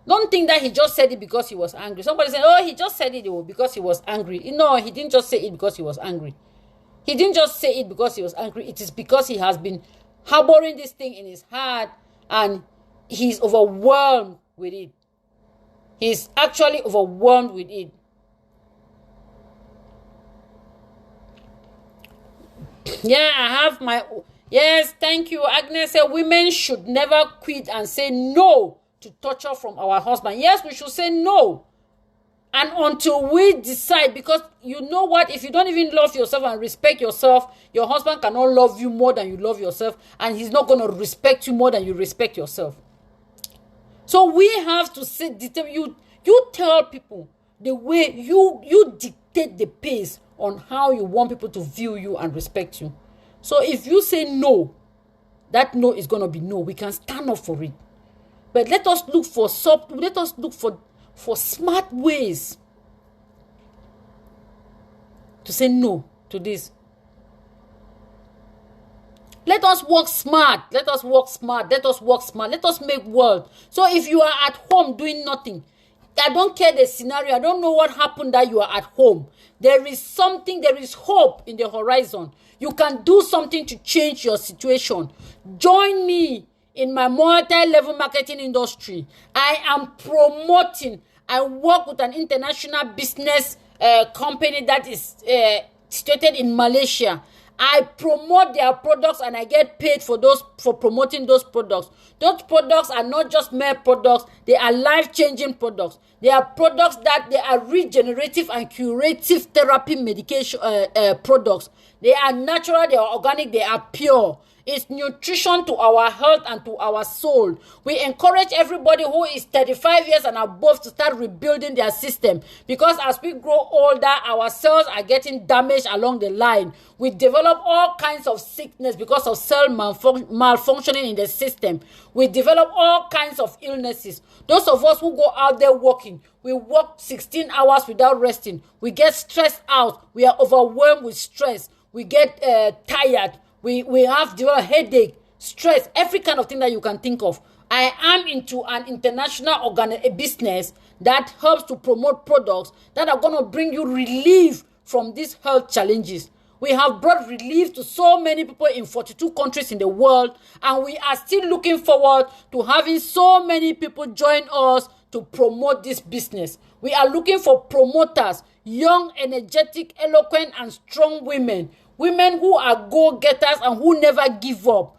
Don't think that he just said it because he was angry. Somebody said, oh, he just said it because he was angry. No, he didn't just say it because he was angry. He didn't just say it because he was angry. It is because he has been harboring this thing in his heart and he's overwhelmed with it. He's actually overwhelmed with it. Yeah, I have my... Yes, thank you. Agnes said women should never quit and say no to torture from our husband. Yes, we should say no. And until we decide, because you know what? If you don't even love yourself and respect yourself, your husband cannot love you more than you love yourself. And he's not going to respect you more than you respect yourself. So we have to say, you tell people the way you dictate the pace on how you want people to view you and respect you. So if you say no, that no is going to be no. We can stand up for it. But let us look for smart ways to say no to this. Let us work smart. Let us make world. So if you are at home doing nothing, I don't care the scenario. I don't know what happened that you are at home. There is hope in the horizon. You can do something to change your situation. Join me in my multi-level marketing industry. I work with an international business company that is situated in Malaysia. I promote their products and I get paid for promoting those products. Those products are not just mere products, they are life-changing products. They are products that they are regenerative and curative therapy medication products. They are natural, they are organic, they are pure. It's nutrition to our health and to our soul. We encourage everybody who is 35 years and above to start rebuilding their system, because as we grow older, our cells are getting damaged along the line. We develop all kinds of sickness because of cell malfunctioning in the system. We develop all kinds of illnesses. Those of us who go out there working, we work 16 hours without resting. We get stressed out. We are overwhelmed with stress. We get tired. We have headache, stress, every kind of thing that you can think of. I am into an international business that helps to promote products that are going to bring you relief from these health challenges. We have brought relief to so many people in 42 countries in the world, and we are still looking forward to having so many people join us to promote this business. We are looking for promoters, young, energetic, eloquent, and strong women. Women who are go-getters and who never give up.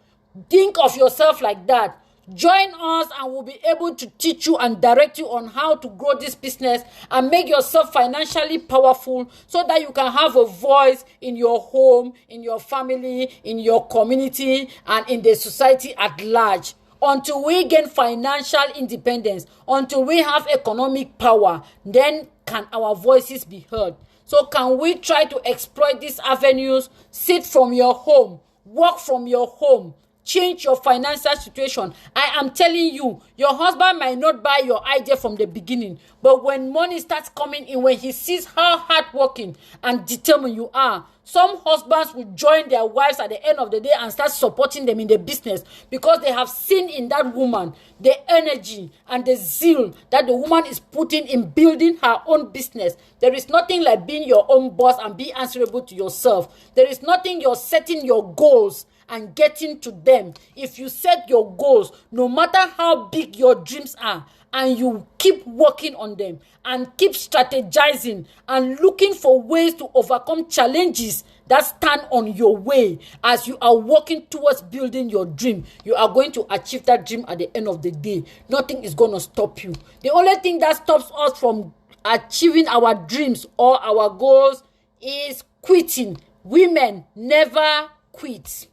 Think of yourself like that. Join us and we'll be able to teach you and direct you on how to grow this business and make yourself financially powerful so that you can have a voice in your home, in your family, in your community, and in the society at large. Until we gain financial independence, until we have economic power, then can our voices be heard. So can we try to exploit these avenues? Sit from your home, work from your home, change your financial situation. I am telling you, your husband might not buy your idea from the beginning, but when money starts coming in, when he sees how hardworking and determined you are, some husbands will join their wives at the end of the day and start supporting them in the business, because they have seen in that woman the energy and the zeal that the woman is putting in building her own business. There is nothing like being your own boss and be answerable to yourself. There is nothing you're setting your goals and getting to them. If you set your goals, no matter how big your dreams are, and you keep working on them and keep strategizing and looking for ways to overcome challenges that stand on your way as you are working towards building your dream, you are going to achieve that dream at the end of the day. Nothing is going to stop you. The only thing that stops us from achieving our dreams or our goals is quitting. Women never quit.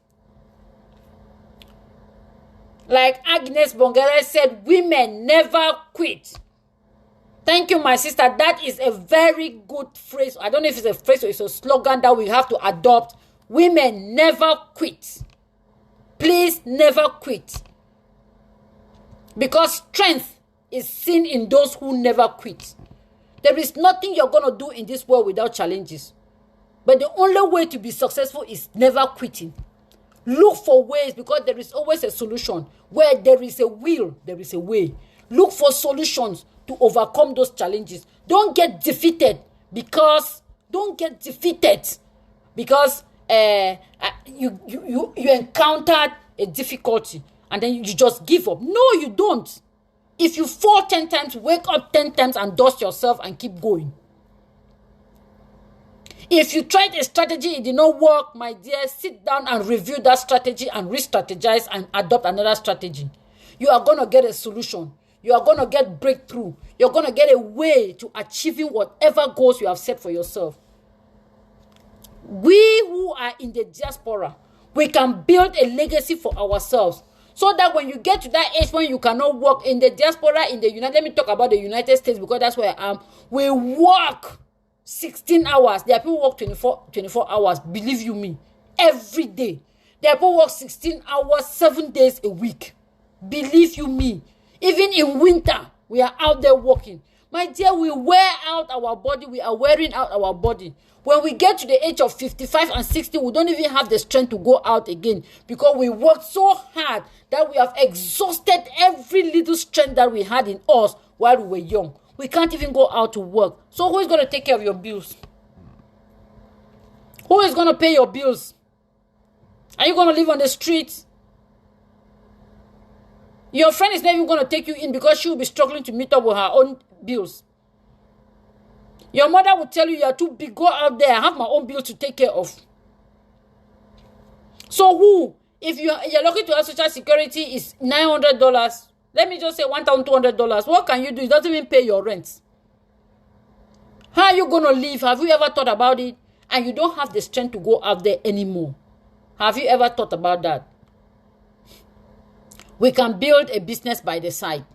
Like Agnes Bongere said, women never quit. Thank you, my sister. That is a very good phrase. I don't know if it's a phrase or it's a slogan that we have to adopt. Women never quit. Please never quit. Because strength is seen in those who never quit. There is nothing you're going to do in this world without challenges. But the only way to be successful is never quitting. Look for ways, because there is always a solution. Where there is a will, there is a way. Look for solutions to overcome those challenges. Don't get defeated because you encountered a difficulty and then you just give up. No, you don't. If you fall 10 times, wake up 10 times and dust yourself and keep going. If you tried a strategy, it did not work, my dear, sit down and review that strategy and re-strategize and adopt another strategy. You are going to get a solution. You are going to get breakthrough. You're going to get a way to achieving whatever goals you have set for yourself. We who are in the diaspora, we can build a legacy for ourselves. So that when you get to that age when you cannot work in the diaspora, let me talk about the United States because that's where I am. We work 16 hours. There are people who work 24 hours. Believe you me. Every day. There are people who work 16 hours, 7 days a week. Believe you me. Even in winter, we are out there working. My dear, we wear out our body. We are wearing out our body. When we get to the age of 55 and 60, we don't even have the strength to go out again because we worked so hard that we have exhausted every little strength that we had in us while we were young. We can't even go out to work. So who is going to take care of your bills? Who is going to pay your bills? Are you going to live on the street? Your friend is not even going to take you in because she will be struggling to meet up with her own bills. Your mother will tell you are too big. Go out there. I have my own bills to take care of. So who? If you're lucky to have social security is $900. Let me just say $1,200. What can you do? It doesn't even pay your rent. How are you going to live? Have you ever thought about it? And you don't have the strength to go out there anymore. Have you ever thought about that? We can build a business by the side.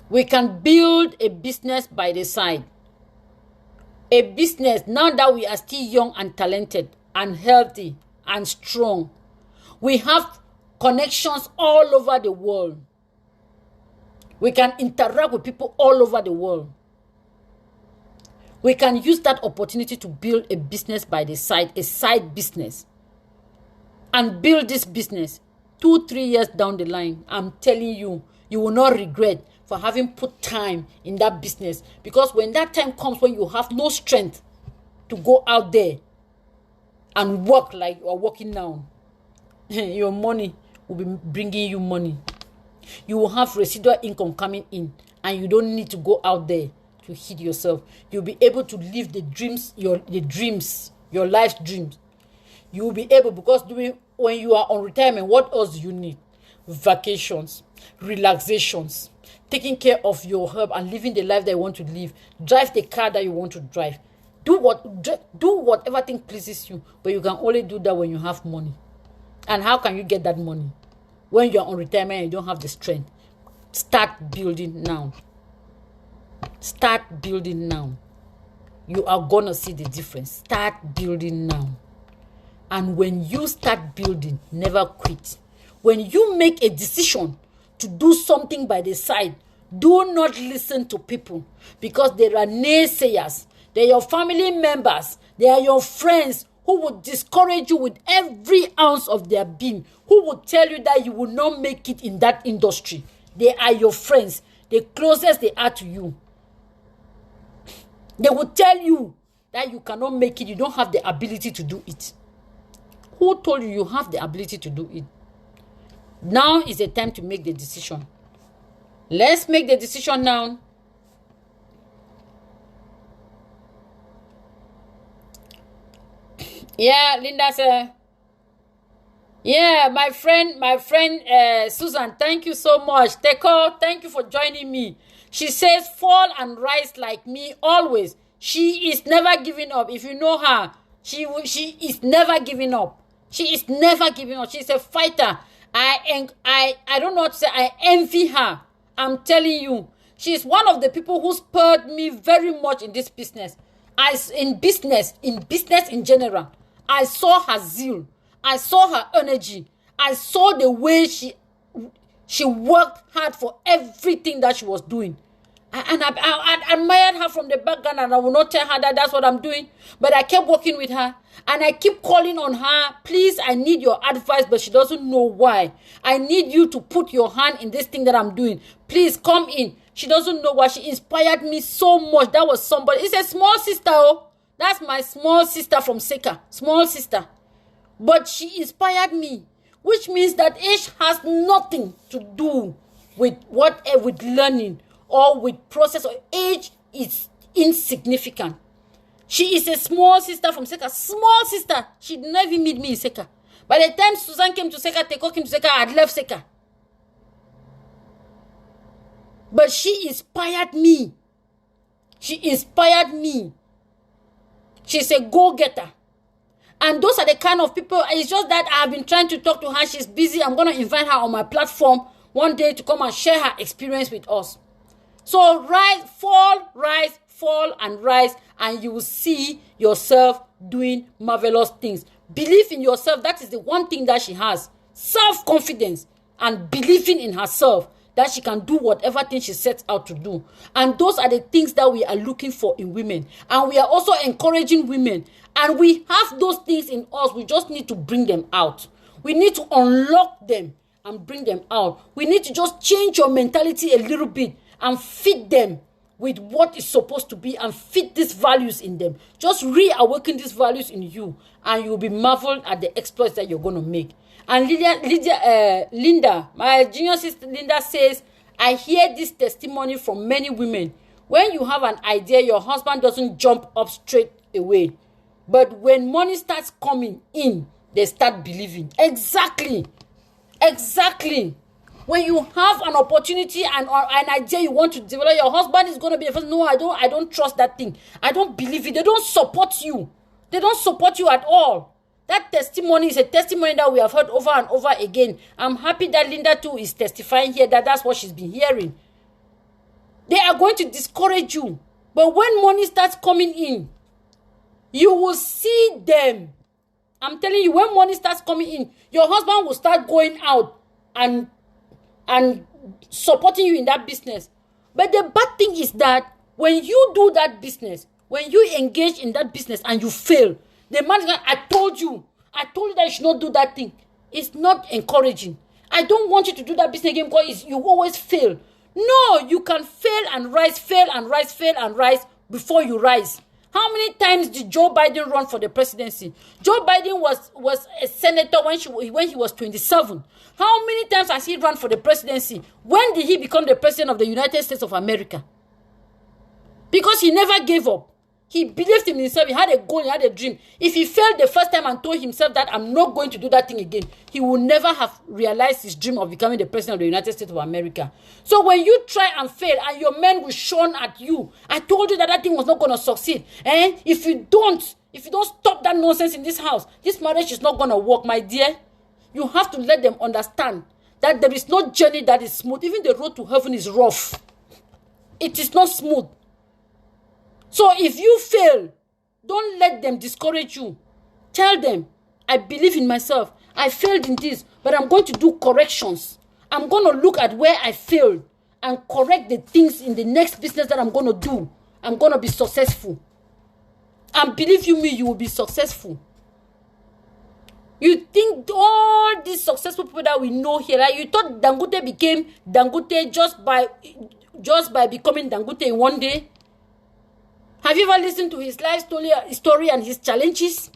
We can build a business by the side. A business, now that we are still young and talented and healthy and strong. We have connections all over the world. We can interact with people all over the world. We can use that opportunity to build a business by the side, a side business. And build this business 2-3 years down the line. I'm telling you, you will not regret for having put time in that business. Because when that time comes when you have no strength to go out there and work like you are working now, your money will be bringing you money. You will have residual income coming in and you don't need to go out there to hit yourself. You'll be able to live the dreams, your life's dreams. You will be able, because when you are on retirement, what else do you need? Vacations, relaxations, taking care of your health and living the life that you want to live. Drive the car that you want to drive. Do whatever thing pleases you, but you can only do that when you have money. And how can you get that money? When you are on retirement and you don't have the strength. Start building now. Start building now. You are gonna see the difference. Start building now. And when you start building, never quit. When you make a decision to do something by the side, do not listen to people, because there are naysayers. They are your family members. They are your friends who will discourage you with every ounce of their being, who will tell you that you will not make it in that industry. They are your friends. The closest they are to you. They will tell you that you cannot make it. You don't have the ability to do it. Who told you you have the ability to do it? Now is the time to make the decision. Let's make the decision now. Yeah, Linda said. Yeah, my friend, Susan, thank you so much. Teko, thank you for joining me. She says, fall and rise like me always. She is never giving up. If you know her, she is never giving up. She is never giving up. She's a fighter. I don't know what to say. I envy her. I'm telling you. She's one of the people who spurred me very much in this business. In business in general. I saw her zeal. I saw her energy. I saw the way she worked hard for everything that she was doing. And I admired her from the background, and I will not tell her that that's what I'm doing. But I kept working with her, and I keep calling on her. Please, I need your advice, but she doesn't know why. I need you to put your hand in this thing that I'm doing. Please come in. She doesn't know why. She inspired me so much. That was somebody. It's a small sister. Oh, that's my small sister from Seka. Small sister. But she inspired me, which means that age has nothing to do with with learning or with process. Or age is insignificant. She is a small sister from Seka. Small sister. She did not even meet me in Seka. By the time Susan came to Seka, Teko came to Seka, I had left Seka. But she inspired me. She inspired me. She's a go-getter. And those are the kind of people. It's just that I've been trying to talk to her. She's busy. I'm going to invite her on my platform one day to come and share her experience with us. So fall and rise, and you will see yourself doing marvelous things. Believe in yourself. That is the one thing that she has. Self-confidence. and believing in herself that she can do whatever thing she sets out to do. And those are the things that we are looking for in women. And we are also encouraging women. And we have those things in us. We just need to bring them out. We need to unlock them and bring them out. We need to just change your mentality a little bit and feed them with what is supposed to be and feed these values in them. Just reawaken these values in you, and you'll be marveled at the exploits that you're going to make. And Linda, my junior sister Linda says, I hear this testimony from many women. When you have an idea, your husband doesn't jump up straight away. But when money starts coming in, they start believing. Exactly. When you have an opportunity and an idea you want to develop, your husband is going to be the first. No, I don't trust that thing. I don't believe it. They don't support you. They don't support you at all. That testimony is a testimony that we have heard over and over again. I'm happy that Linda too is testifying here that that's what she's been hearing. They are going to discourage you. But when money starts coming in, you will see them. I'm telling you, when money starts coming in, your husband will start going out and supporting you in that business. But the bad thing is that when you do that business, when you engage in that business and you fail, the man is like, I told you that you should not do that thing. It's not encouraging. I don't want you to do that business again because you always fail. No, you can fail and rise before you rise. How many times did Joe Biden run for the presidency? Joe Biden was a senator when he was 27. How many times has he run for the presidency? When did he become the president of the United States of America? Because he never gave up. He believed in himself. He had a goal. He had a dream. If he failed the first time and told himself that I'm not going to do that thing again, he would never have realized his dream of becoming the president of the United States of America. So when you try and fail and your men will shun at you, I told you that that thing was not going to succeed. And if you don't stop that nonsense in this house, this marriage is not going to work, my dear. You have to let them understand that there is no journey that is smooth. Even the road to heaven is rough. It is not smooth. So if you fail, don't let them discourage you. Tell them, I believe in myself. I failed in this, but I'm going to do corrections. I'm going to look at where I failed and correct the things in the next business that I'm going to do. I'm going to be successful. And believe you me, you will be successful. You think all these successful people that we know here, like you thought Dangote became Dangote just by becoming Dangote in one day? Have you ever listened to his life story and his challenges?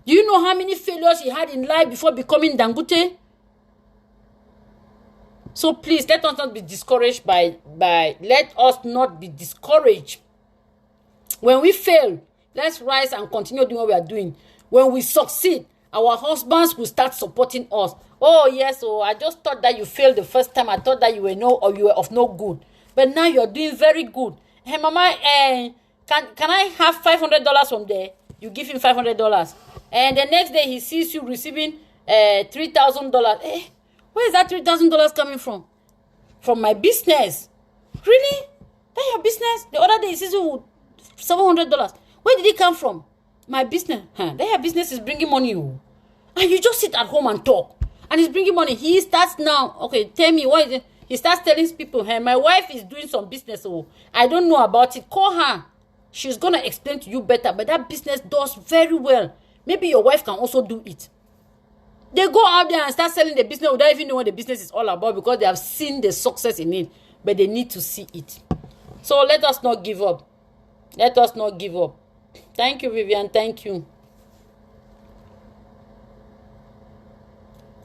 Do you know how many failures he had in life before becoming Dangote? So please, let us not be discouraged let us not be discouraged. When we fail, let's rise and continue doing what we are doing. When we succeed, our husbands will start supporting us. Oh yes, I just thought that you failed the first time. I thought that you were of no good. But now you're doing very good. Hey mama, can I have $500 from there? You give him $500. And the next day he sees you receiving $3,000. Where is that $3,000 coming from? From my business. Really? That's your business? The other day he sees you with $700. Where did it come from? My business. That your business is bringing money. And you just sit at home and talk. And it's bringing money. He starts now. Okay, tell me what is it? He starts telling people, hey, my wife is doing some business. I don't know about it. Call her. She's going to explain to you better. But that business does very well. Maybe your wife can also do it. They go out there and start selling the business without even knowing what the business is all about because they have seen the success in it. But they need to see it. So let us not give up. Let us not give up. Thank you, Vivian. Thank you.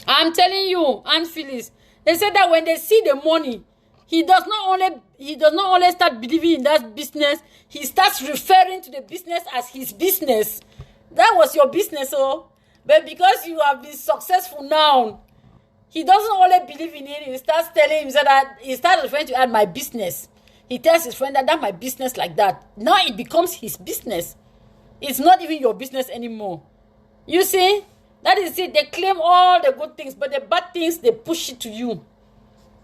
I'm telling you, Aunt Phyllis, they said that when they see the money, he does not only start believing in that business, he starts referring to the business as his business. That was your business, but because you have been successful now, he doesn't only believe in it. He starts telling himself that he starts referring to it as my business. He tells his friend that that's my business like that. Now it becomes his business. It's not even your business anymore. You see, that is it. They claim all the good things, but the bad things, they push it to you.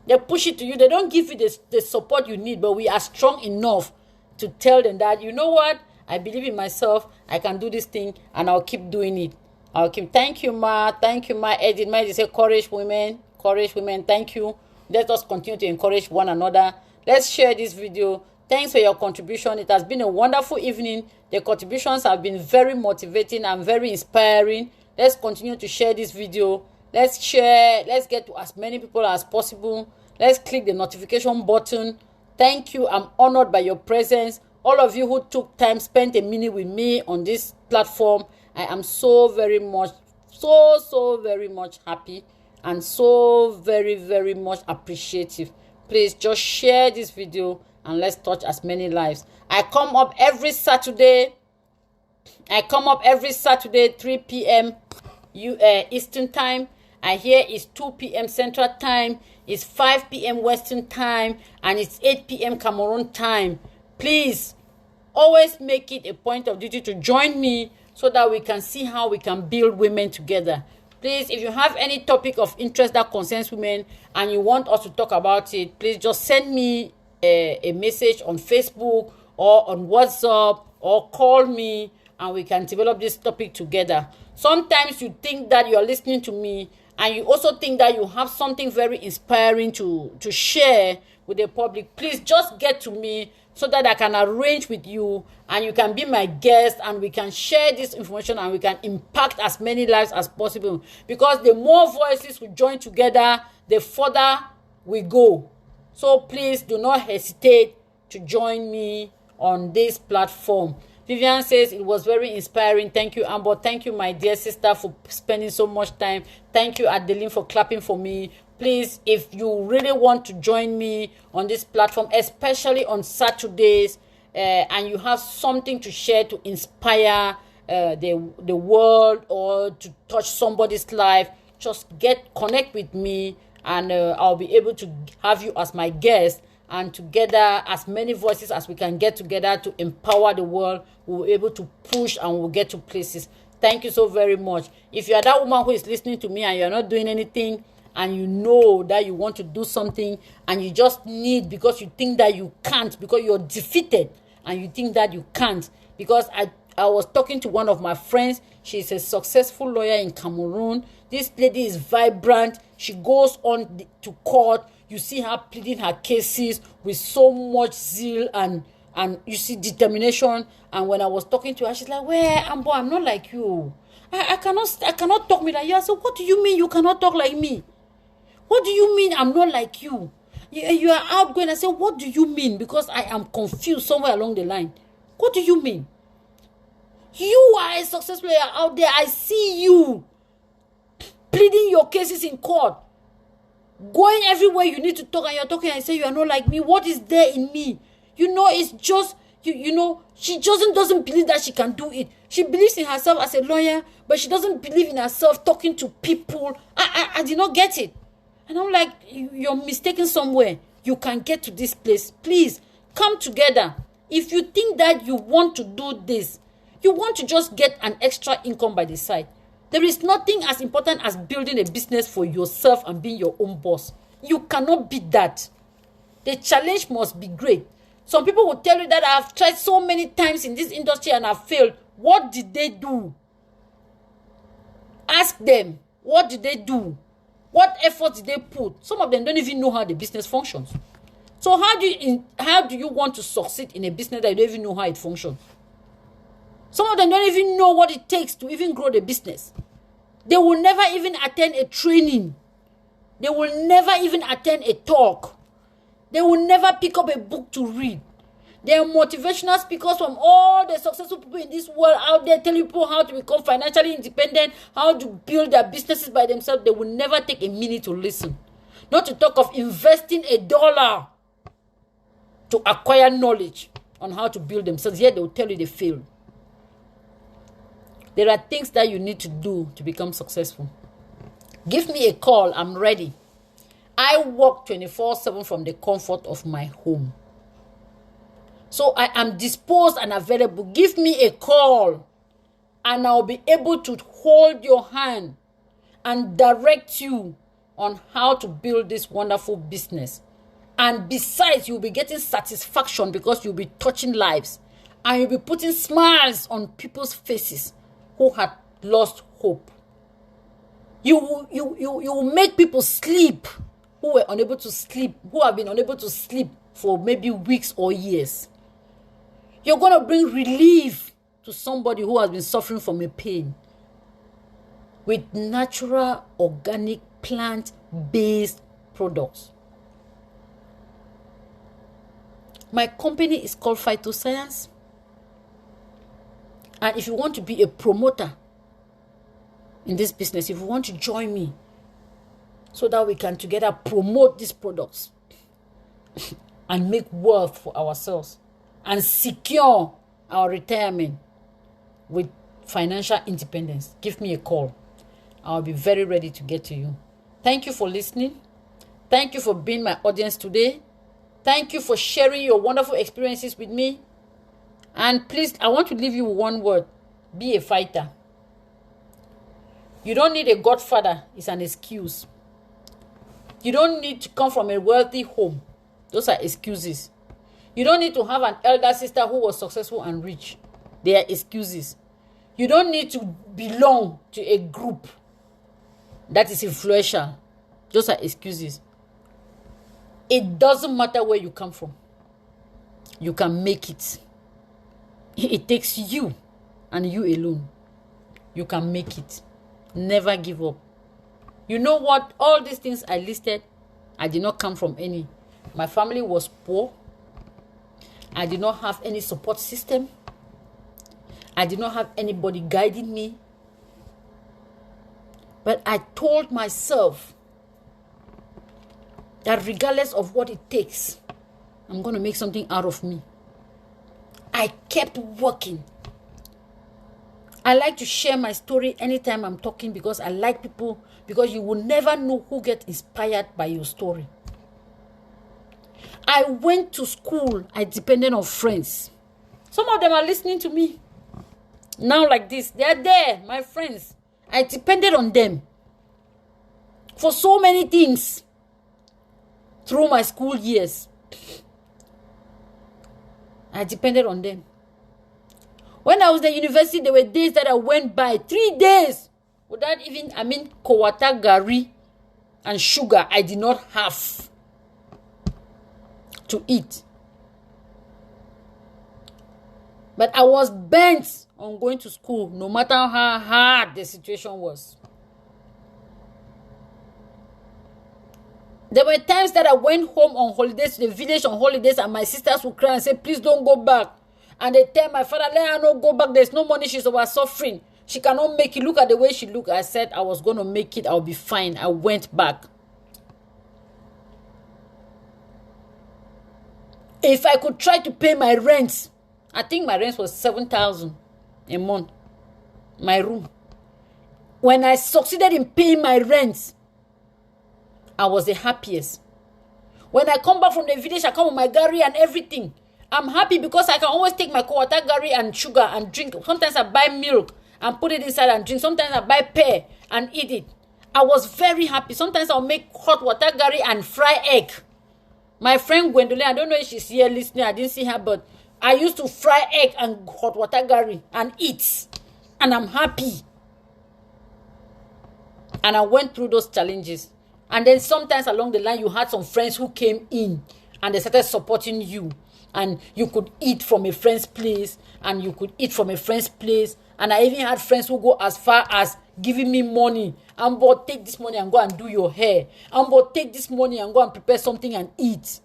They push it to you. They don't give you the support you need, but we are strong enough to tell them that, you know what? I believe in myself. I can do this thing, and I'll keep doing it. Thank you, Ma. Thank you, Ma. Edith say, courage, women. encourage women. Thank you. Let us continue to encourage one another. Let's share this video. Thanks for your contribution. It has been a wonderful evening. The contributions have been very motivating and very inspiring. Let's continue to share this video. Let's share. Let's get to as many people as possible. Let's click the notification button. Thank you. I'm honored by your presence. All of you who took time, spent a minute with me on this platform. I am so very much, so very much happy and so very much appreciative. Please just share this video and let's touch as many lives. I come up every Saturday. 3 p.m. Eastern time. I hear it's 2 p.m. Central time. It's 5 p.m. Western time. And it's 8 p.m. Cameroon time. Please, always make it a point of duty to join me so that we can see how we can build women together. Please, if you have any topic of interest that concerns women and you want us to talk about it, please just send me a message on Facebook or on WhatsApp or call me and we can develop this topic together. Sometimes you think that you are listening to me and you also think that you have something very inspiring to share with the public. Please just get to me so that I can arrange with you and you can be my guest and we can share this information and we can impact as many lives as possible. Because the more voices we join together, the further we go. So please do not hesitate to join me on this platform. Vivian says it was very inspiring. Thank you, Amber. Thank you, my dear sister, for spending so much time. Thank you, Adeline, for clapping for me. Please, if you really want to join me on this platform, especially on Saturdays, and you have something to share to inspire the world or to touch somebody's life, just connect with me and I'll be able to have you as my guest. And together, as many voices as we can get together to empower the world, we'll be able to push and we'll get to places. Thank you so very much. If you are that woman who is listening to me and you're not doing anything, and you know that you want to do something and you just need because you think that you can't, because you're defeated and you think that you can't. Because I was talking to one of my friends. She's a successful lawyer in Cameroon. This lady is vibrant. She goes on to court. You see her pleading her cases with so much zeal and you see determination. And when I was talking to her, she's like, "Well, Ambo, I'm not like you. I cannot talk me like you." I said, "What do you mean you cannot talk like me? What do you mean I'm not like you? You are outgoing." I said, "What do you mean?" Because I am confused somewhere along the line. What do you mean? You are a successful lawyer out there. I see you pleading your cases in court, going everywhere you need to talk, and you're talking and say you are not like me. What is there in me? It's just, she doesn't believe that she can do it. She believes in herself as a lawyer, but she doesn't believe in herself talking to people. I did not get it. And I'm like, you're mistaken somewhere. You can get to this place. Please, come together. If you think that you want to do this, you want to just get an extra income by the side, there is nothing as important as building a business for yourself and being your own boss. You cannot beat that. The challenge must be great. Some people will tell you that I've tried so many times in this industry and I've failed. What did they do? Ask them. What did they do? What effort did they put? Some of them don't even know how the business functions. So how do you want to succeed in a business that you don't even know how it functions? Some of them don't even know what it takes to even grow the business. They will never even attend a training. They will never even attend a talk. They will never pick up a book to read. They are motivational speakers from all the successful people in this world out there telling people how to become financially independent, how to build their businesses by themselves. They will never take a minute to listen. Not to talk of investing $1 to acquire knowledge on how to build themselves. Yet they will tell you they failed. There are things that you need to do to become successful. Give me a call. I'm ready. I work 24/7 from the comfort of my home. So I am disposed and available. Give me a call and I'll be able to hold your hand and direct you on how to build this wonderful business. And besides, you'll be getting satisfaction because you'll be touching lives and you'll be putting smiles on people's faces who had lost hope. You will make people sleep who were unable to sleep, who have been unable to sleep for maybe weeks or years. You're going to bring relief to somebody who has been suffering from a pain with natural, organic, plant-based products. My company is called Phytoscience. And if you want to be a promoter in this business, if you want to join me so that we can together promote these products and make wealth for ourselves and secure our retirement with financial independence, give me a call. I'll be very ready to get to you. Thank you for listening. Thank you for being my audience today. Thank you for sharing your wonderful experiences with me. And please, I want to leave you with one word. Be a fighter. You don't need a godfather. It's an excuse. You don't need to come from a wealthy home. Those are excuses. You don't need to have an elder sister who was successful and rich. They are excuses. You don't need to belong to a group that is influential. Those are excuses. It doesn't matter where you come from. You can make it. It takes you and you alone. You can make it. Never give up. You know what? All these things I listed, I did not come from any. My family was poor. I did not have any support system. I did not have anybody guiding me. But I told myself that regardless of what it takes, I'm going to make something out of me. I kept working. I like to share my story anytime I'm talking because I like people, because you will never know who gets inspired by your story. I went to school. I depended on friends. Some of them are listening to me now like this. They are there, my friends. I depended on them for so many things through my school years. I depended on them. When I was in university, there were days that I went by 3 days without even, kowata gari and sugar I did not have to eat. But I was bent on going to school, no matter how hard the situation was. There were times that I went home on holidays, to the village on holidays, and my sisters would cry and say, please don't go back. And they tell my father, let her not go back. There's no money. She's over suffering. She cannot make it. Look at the way she looked. I said I was going to make it. I'll be fine. I went back. If I could try to pay my rent, I think my rent was 7,000 a month. My room. When I succeeded in paying my rent, I was the happiest. When I come back from the village, I come with my gari and everything. I'm happy because I can always take my water gari and sugar and drink. Sometimes I buy milk and put it inside and drink. Sometimes I buy pear and eat it. I was very happy. Sometimes I'll make hot water gari and fry egg. My friend Gwendolyn, I don't know if she's here listening. I didn't see her, but I used to fry egg and hot water gari and eat. And I'm happy. And I went through those challenges. And then sometimes along the line, you had some friends who came in and they started supporting you. And you could eat from a friend's place, and you could eat from a friend's place. And I even had friends who go as far as giving me money. Ambo, take this money and go and do your hair. Ambo, take this money and go and prepare something and eat.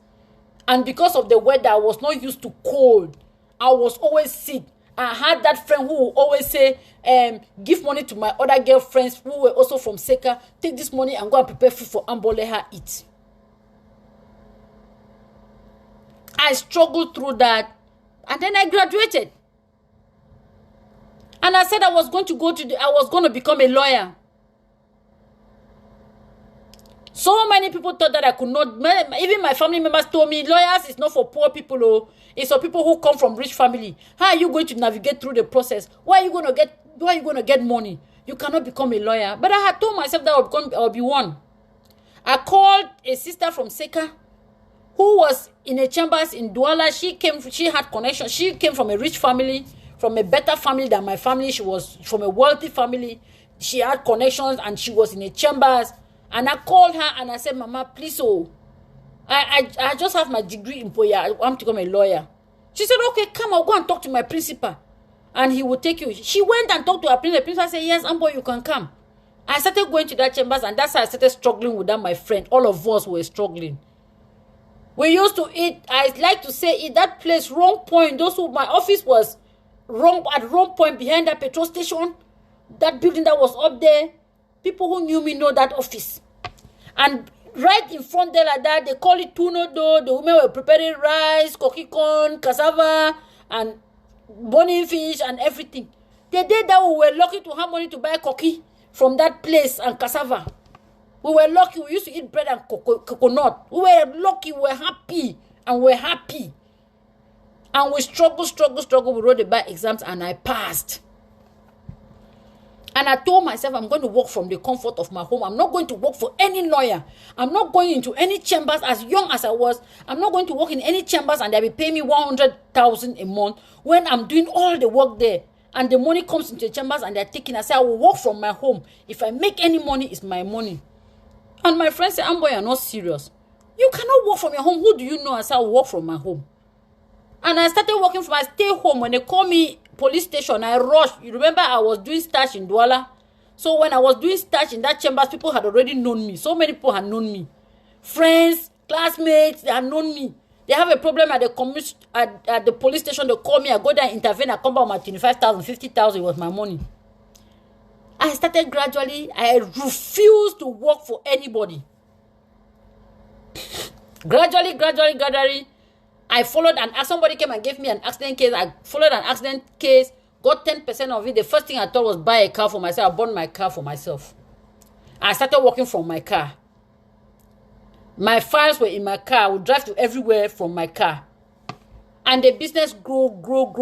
And because of the weather, I was not used to cold. I was always sick. I had that friend who would always say, give money to my other girlfriends who were also from Seka. Take this money and go and prepare food for Ambo, let her eat. I struggled through that, and then I graduated. And I said I was going to become a lawyer. So many people thought that I could not. Even my family members told me, lawyers is not for poor people, oh. It's for people who come from rich family. How are you going to navigate through the process? Where are you going to get money? You cannot become a lawyer. But I had told myself that I'll be one. I called a sister from Seka who was in a chambers in Douala. She had connection. She came from a rich family, from a better family than my family. She was from a wealthy family. she had connections and she was in the chambers. And I called her and I said, Mama, please, I just have my degree in Poya. I want to become a lawyer. She said, okay, come, I'll go and talk to my principal. And he will take you. She went and talked to her principal. The principal said, yes, Ambo, you can come. I started going to that chambers, and that's how I started struggling with that, my friend. All of us were struggling. We used to eat, I like to say, eat that place, wrong point. My office was at wrong point behind that petrol station. That building that was up there. People who knew me know that office. And right in front there like that, they call it tuno do. The women were preparing rice, cookie corn, cassava, and burning fish and everything. The day that we were lucky to have money to buy cookie from that place and cassava. We were lucky. We used to eat bread and coconut. We were lucky. We were happy. And we were happy. And we struggled. We wrote the bar exams and I passed. And I told myself, I'm going to work from the comfort of my home. I'm not going to work for any lawyer. I'm not going into any chambers as young as I was. I'm not going to work in any chambers and they'll be paying me 100,000 a month when I'm doing all the work there. And the money comes into the chambers and they're taking. I say, I will work from my home. If I make any money, it's my money. And my friend said, Amboy, you're not serious. You cannot work from your home. Who do you know? I said, I will work from my home. And I started working from, I stay home. When they call me police station, I rush. You remember I was doing stash in Douala? So when I was doing stash in that chambers, people had already known me. So many people had known me. Friends, classmates, they had known me. They have a problem at the police station. They call me. I go there and intervene. I come back with my 25,000, 50,000. It was my money. I started gradually. I refused to work for anybody. Gradually. I followed an accident. Somebody came and gave me an accident case. I followed an accident case, got 10% of it. The first thing I thought was buy a car for myself. I bought my car for myself. I started working from my car. My files were in my car. I would drive to everywhere from my car. And the business grew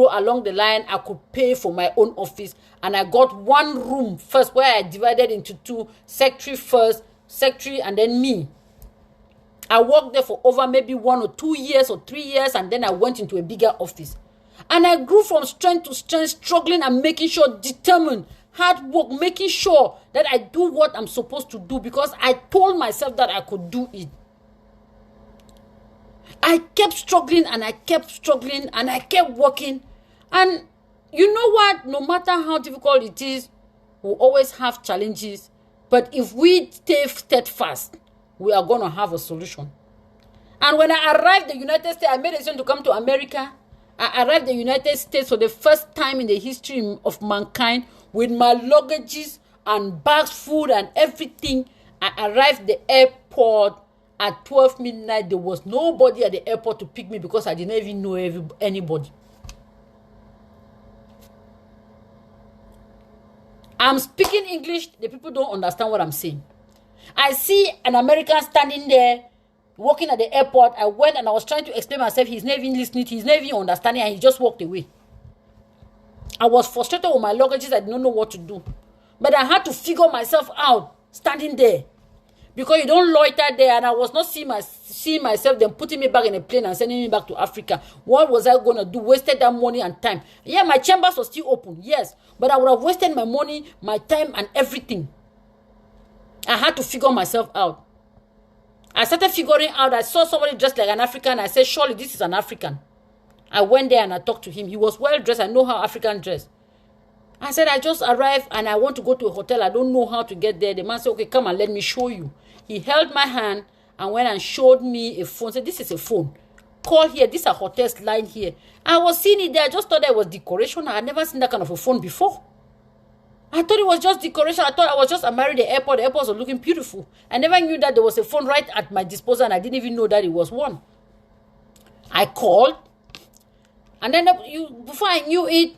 along the line. I could pay for my own office. And I got one room first where I divided into two. Secretary first, secretary, and then me. I worked there for over maybe 1 or 2 years or 3 years, and then I went into a bigger office. And I grew from strength to strength, struggling and making sure, determined, hard work, making sure that I do what I'm supposed to do because I told myself that I could do it. I kept struggling and I kept working. And you know what? No matter how difficult it is, we'll always have challenges. But if we stay steadfast, we are going to have a solution. And when I arrived in the United States, I made a decision to come to America. I arrived in the United States for the first time in the history of mankind with my luggages and bags, food and everything. I arrived at the airport at 12 midnight. There was nobody at the airport to pick me because I didn't even know anybody. I'm speaking English. The people don't understand what I'm saying. I see an American standing there, working at the airport. I went and I was trying to explain myself. He's never even listening. He's never even understanding. And he just walked away. I was frustrated with my luggages. I didn't know what to do. But I had to figure myself out standing there. Because you don't loiter there. And I was not seeing myself then putting me back in a plane and sending me back to Africa. What was I going to do? Wasted that money and time. Yeah, my chambers were still open. Yes. But I would have wasted my money, my time and everything. I had to figure myself out. I started figuring out. I saw somebody dressed like an African. I said, surely this is an African. I went there and I talked to him. He was well dressed. I know how African dress. I said, I just arrived and I want to go to a hotel. I don't know how to get there. The man said, okay, come and let me show you. He held my hand and went and showed me a phone. Said, this is a phone. Call here. These are hotels line here. I was seeing it there. I just thought that it was decoration. I had never seen that kind of a phone before. I thought it was just decoration. I thought I was just married at the airport. The airport was looking beautiful. I never knew that there was a phone right at my disposal and I didn't even know that it was one. I called. And then before I knew it,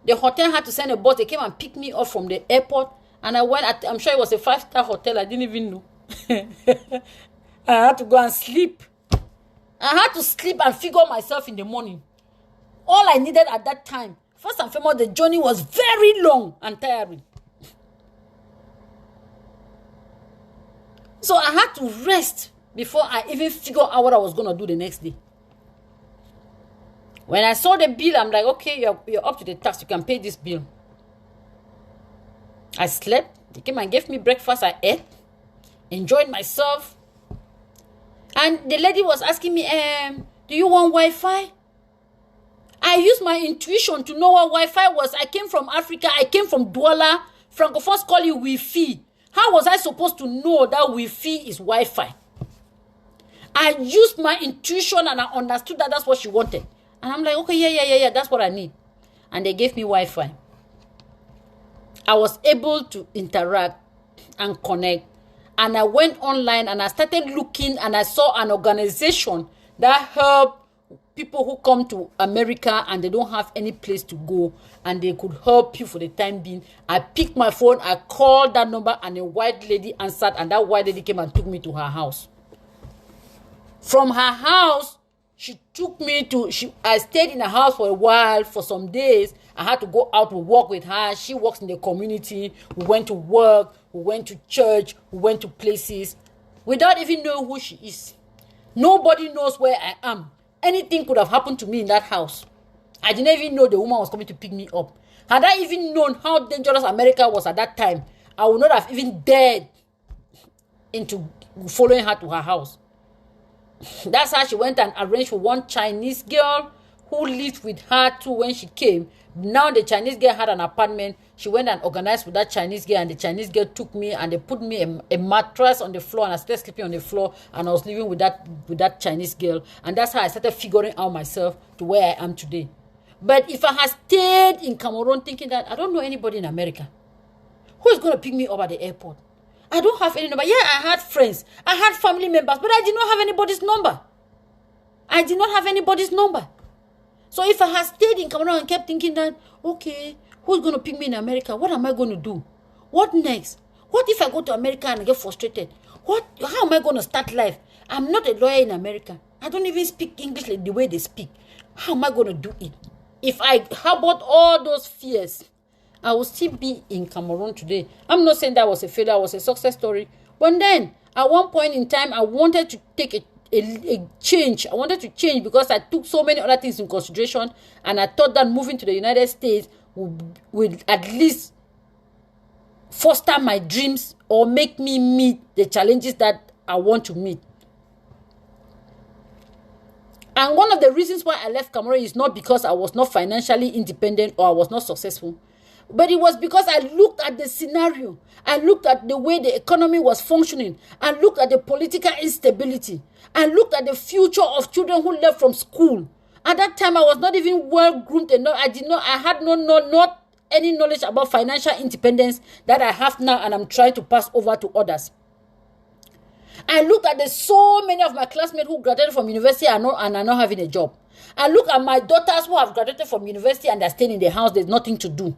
the hotel had to send a bus. They came and picked me up from the airport. And I went, I'm sure it was a 5-star hotel. I didn't even know. I had to go and sleep. I had to sleep and figure myself in the morning. All I needed at that time, first and foremost, the journey was very long and tiring. So I had to rest before I even figured out what I was going to do the next day. When I saw the bill, I'm like, okay, you're up to the tax. You can pay this bill. I slept. They came and gave me breakfast. I ate, enjoyed myself. And the lady was asking me, do you want Wi-Fi? I used my intuition to know what Wi-Fi was. I came from Africa. I came from Douala. Francophones call it Wi-Fi. How was I supposed to know that Wi-Fi is Wi-Fi? I used my intuition and I understood that that's what she wanted. And I'm like, okay, yeah, that's what I need. And they gave me Wi-Fi. I was able to interact and connect. And I went online and I started looking and I saw an organization that helped people who come to America and they don't have any place to go and they could help you for the time being. I picked my phone, I called that number and a white lady answered and that white lady came and took me to her house. From her house, she took me to, I stayed in the house for a while, for some days. I had to go out to work with her. She works in the community. We went to work. We went to church. We went to places without even knowing who she is. Nobody knows where I am. Anything could have happened to me in that house. I didn't even know the woman was coming to pick me up. Had I even known how dangerous America was at that time, I would not have even dared into following her to her house. That's how she went and arranged for one Chinese girl who lived with her too when she came. Now the Chinese girl had an apartment. She went and organized with that Chinese girl and the Chinese girl took me and they put me a mattress on the floor and I started sleeping on the floor and I was living with that Chinese girl. And that's how I started figuring out myself to where I am today. But if I had stayed in Cameroon thinking that I don't know anybody in America, who is going to pick me up at the airport? I don't have any number. Yeah, I had friends. I had family members, but I did not have anybody's number. I did not have anybody's number. So if I had stayed in Cameroon and kept thinking that, okay, who's going to pick me in America? What am I going to do? What next? What if I go to America and I get frustrated? How am I going to start life? I'm not a lawyer in America. I don't even speak English like the way they speak. How am I going to do it? If I harbored all those fears, I will still be in Cameroon today. I'm not saying that was a failure, it was a success story. But then, at one point in time, I wanted to take a change. I wanted to change because I took so many other things in consideration. And I thought that moving to the United States would at least foster my dreams or make me meet the challenges that I want to meet. And one of the reasons why I left Cameroon is not because I was not financially independent or I was not successful. But it was because I looked at the scenario. I looked at the way the economy was functioning. I looked at the political instability. I looked at the future of children who left from school. At that time, I was not even well-groomed enough. I had not any knowledge about financial independence that I have now and I'm trying to pass over to others. I looked at so many of my classmates who graduated from university and are not having a job. I look at my daughters who have graduated from university and they're staying in the house. There's nothing to do.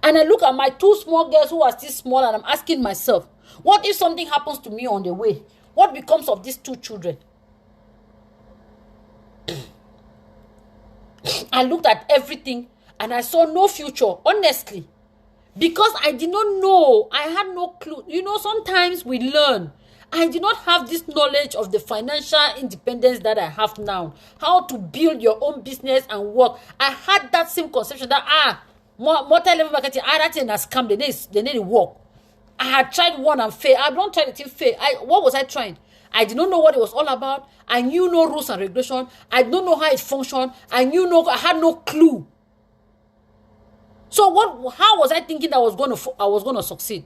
And I look at my two small girls who are still small and I'm asking myself, what if something happens to me on the way? What becomes of these two children? I looked at everything and I saw no future, honestly. Because I did not know. I had no clue. You know, sometimes we learn. I did not have this knowledge of the financial independence that I have now. How to build your own business and work. I had that same conception that, multi-level marketing, that's a scam. They need to work. I had tried one and failed. I don't try the thing fail. What was I trying? I did not know what it was all about. I knew no rules and regulation. I don't know how it functioned. I had no clue. So how was I thinking that I was going to succeed?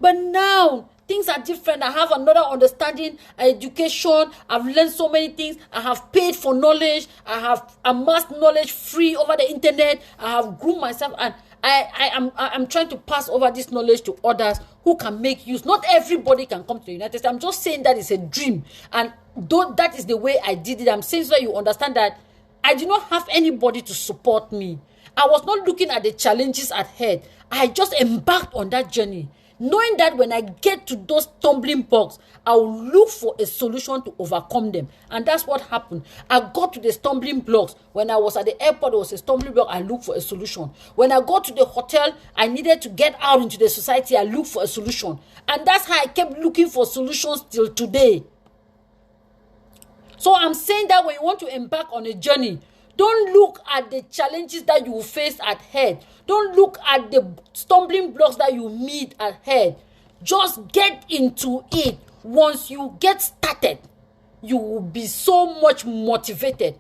But now things are different. I have another understanding, education. I've learned so many things. I have paid for knowledge. I have amassed knowledge free over the internet. I have groomed myself, and I'm trying to pass over this knowledge to others who can make use. Not everybody can come to the United States. I'm just saying that it's a dream, and though that is the way I did it, I'm saying so that you understand that I did not have anybody to support me. I was not looking at the challenges ahead. I just embarked on that journey, knowing that when I get to those stumbling blocks, I will look for a solution to overcome them. And that's what happened. I got to the stumbling blocks. When I was at the airport, there was a stumbling block. I looked for a solution. When I got to the hotel, I needed to get out into the society. I looked for a solution. And that's how I kept looking for solutions till today. So I'm saying that when you want to embark on a journey, Don't look at the challenges that you face ahead. Don't look at the stumbling blocks that you meet ahead. Just get into it. Once you get started, you will be so much motivated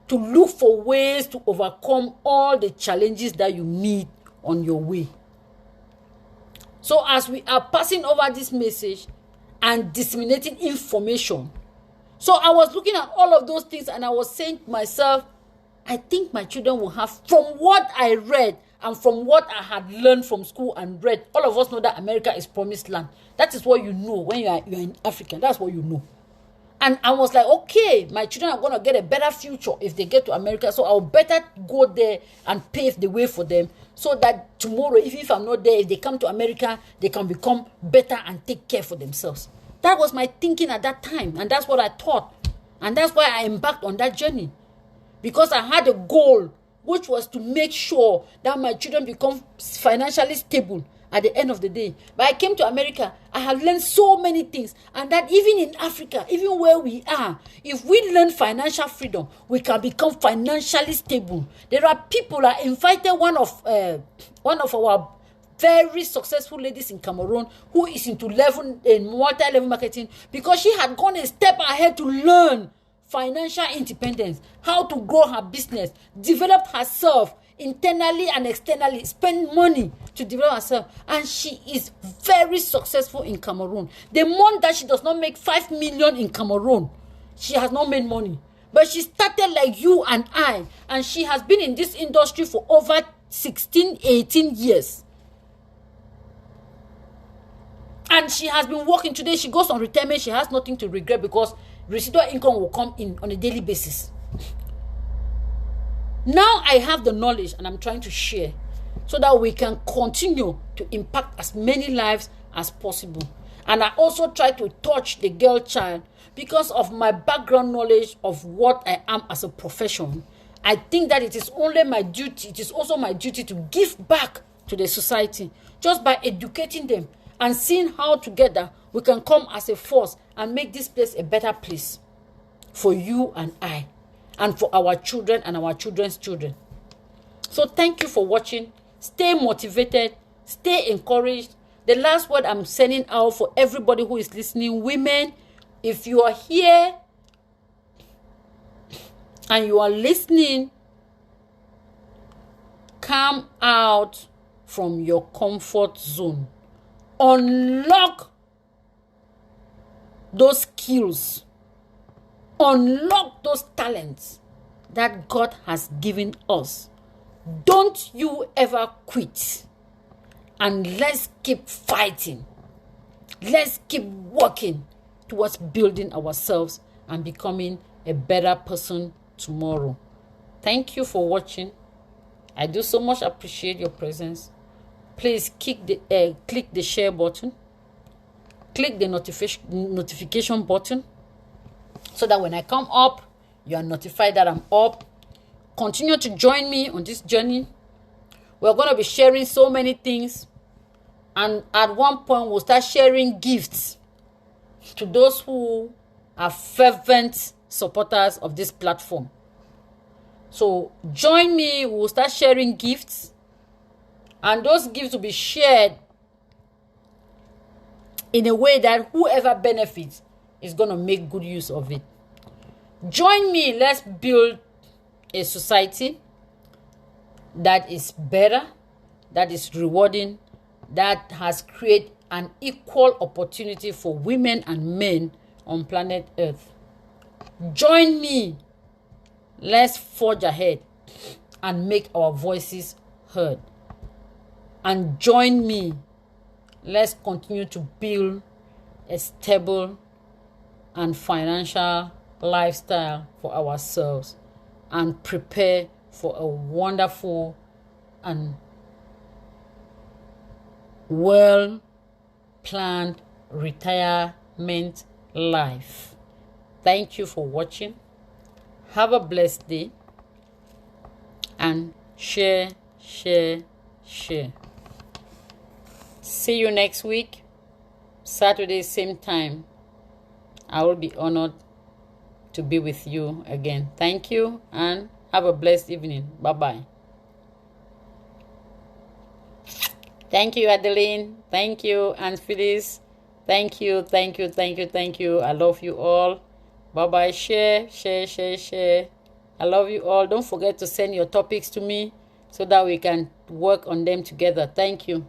to look for ways to overcome all the challenges that you meet on your way. So as we are passing over this message and disseminating information, so I was looking at all of those things and I was saying to myself, I think my children will have, from what I read and from what I had learned from school and read, all of us know that America is promised land. That is what you know when you're in Africa. That's what you know. And I was like, okay, my children are going to get a better future if they get to America. So I'll better go there and pave the way for them so that tomorrow, even if I'm not there, if they come to America, they can become better and take care for themselves. That was my thinking at that time. And that's what I thought. And that's why I embarked on that journey. Because I had a goal, which was to make sure that my children become financially stable at the end of the day. But I came to America, I have learned so many things, and that even in Africa, even where we are, if we learn financial freedom, we can become financially stable. There are people, I invited one of our very successful ladies in Cameroon who is into multi-level marketing, because she had gone a step ahead to learn financial independence, how to grow her business, develop herself internally and externally, spend money to develop herself, and she is very successful in Cameroon. The month that she does not make 5 million in Cameroon, she has not made money. But she started like you and I, and she has been in this industry for over 16, 18 years. And she has been working. Today she goes on retirement, she has nothing to regret because residual income will come in on a daily basis. Now I have the knowledge and I'm trying to share so that we can continue to impact as many lives as possible. And I also try to touch the girl child because of my background knowledge of what I am as a profession. I think that it is only my duty, it is also my duty to give back to the society just by educating them and seeing how together we can come as a force and make this place a better place for you and I, and for our children and our children's children. So thank you for watching. Stay motivated. Stay encouraged. The last word I'm sending out for everybody who is listening, women, if you are here and you are listening, come out from your comfort zone. Unlock those skills. Unlock those talents that God has given us. Don't you ever quit. And let's keep fighting. Let's keep working towards building ourselves and becoming a better person tomorrow. Thank you for watching. I do so much appreciate your presence. Please click the share button. Click the notification button so that when I come up, you are notified that I'm up. Continue to join me on this journey. We're going to be sharing so many things. And at one point, we'll start sharing gifts to those who are fervent supporters of this platform. So join me. We'll start sharing gifts. And those gifts will be shared in a way that whoever benefits is going to make good use of it. Join me. Let's build a society that is better, that is rewarding, that has created an equal opportunity for women and men on planet Earth. Join me. Let's forge ahead and make our voices heard. And join me. Let's continue to build a stable and financial lifestyle for ourselves and prepare for a wonderful and well-planned retirement life. Thank you for watching. Have a blessed day and share. See you next week, Saturday, same time. I will be honored to be with you again. Thank you and Have a blessed evening. Bye-bye. Thank you, Adeline. Thank you, Aunt Phyllis. Thank you. I love you all. Bye-bye. Share. I love you all. Don't forget to send your topics to me so that we can work on them together. Thank you.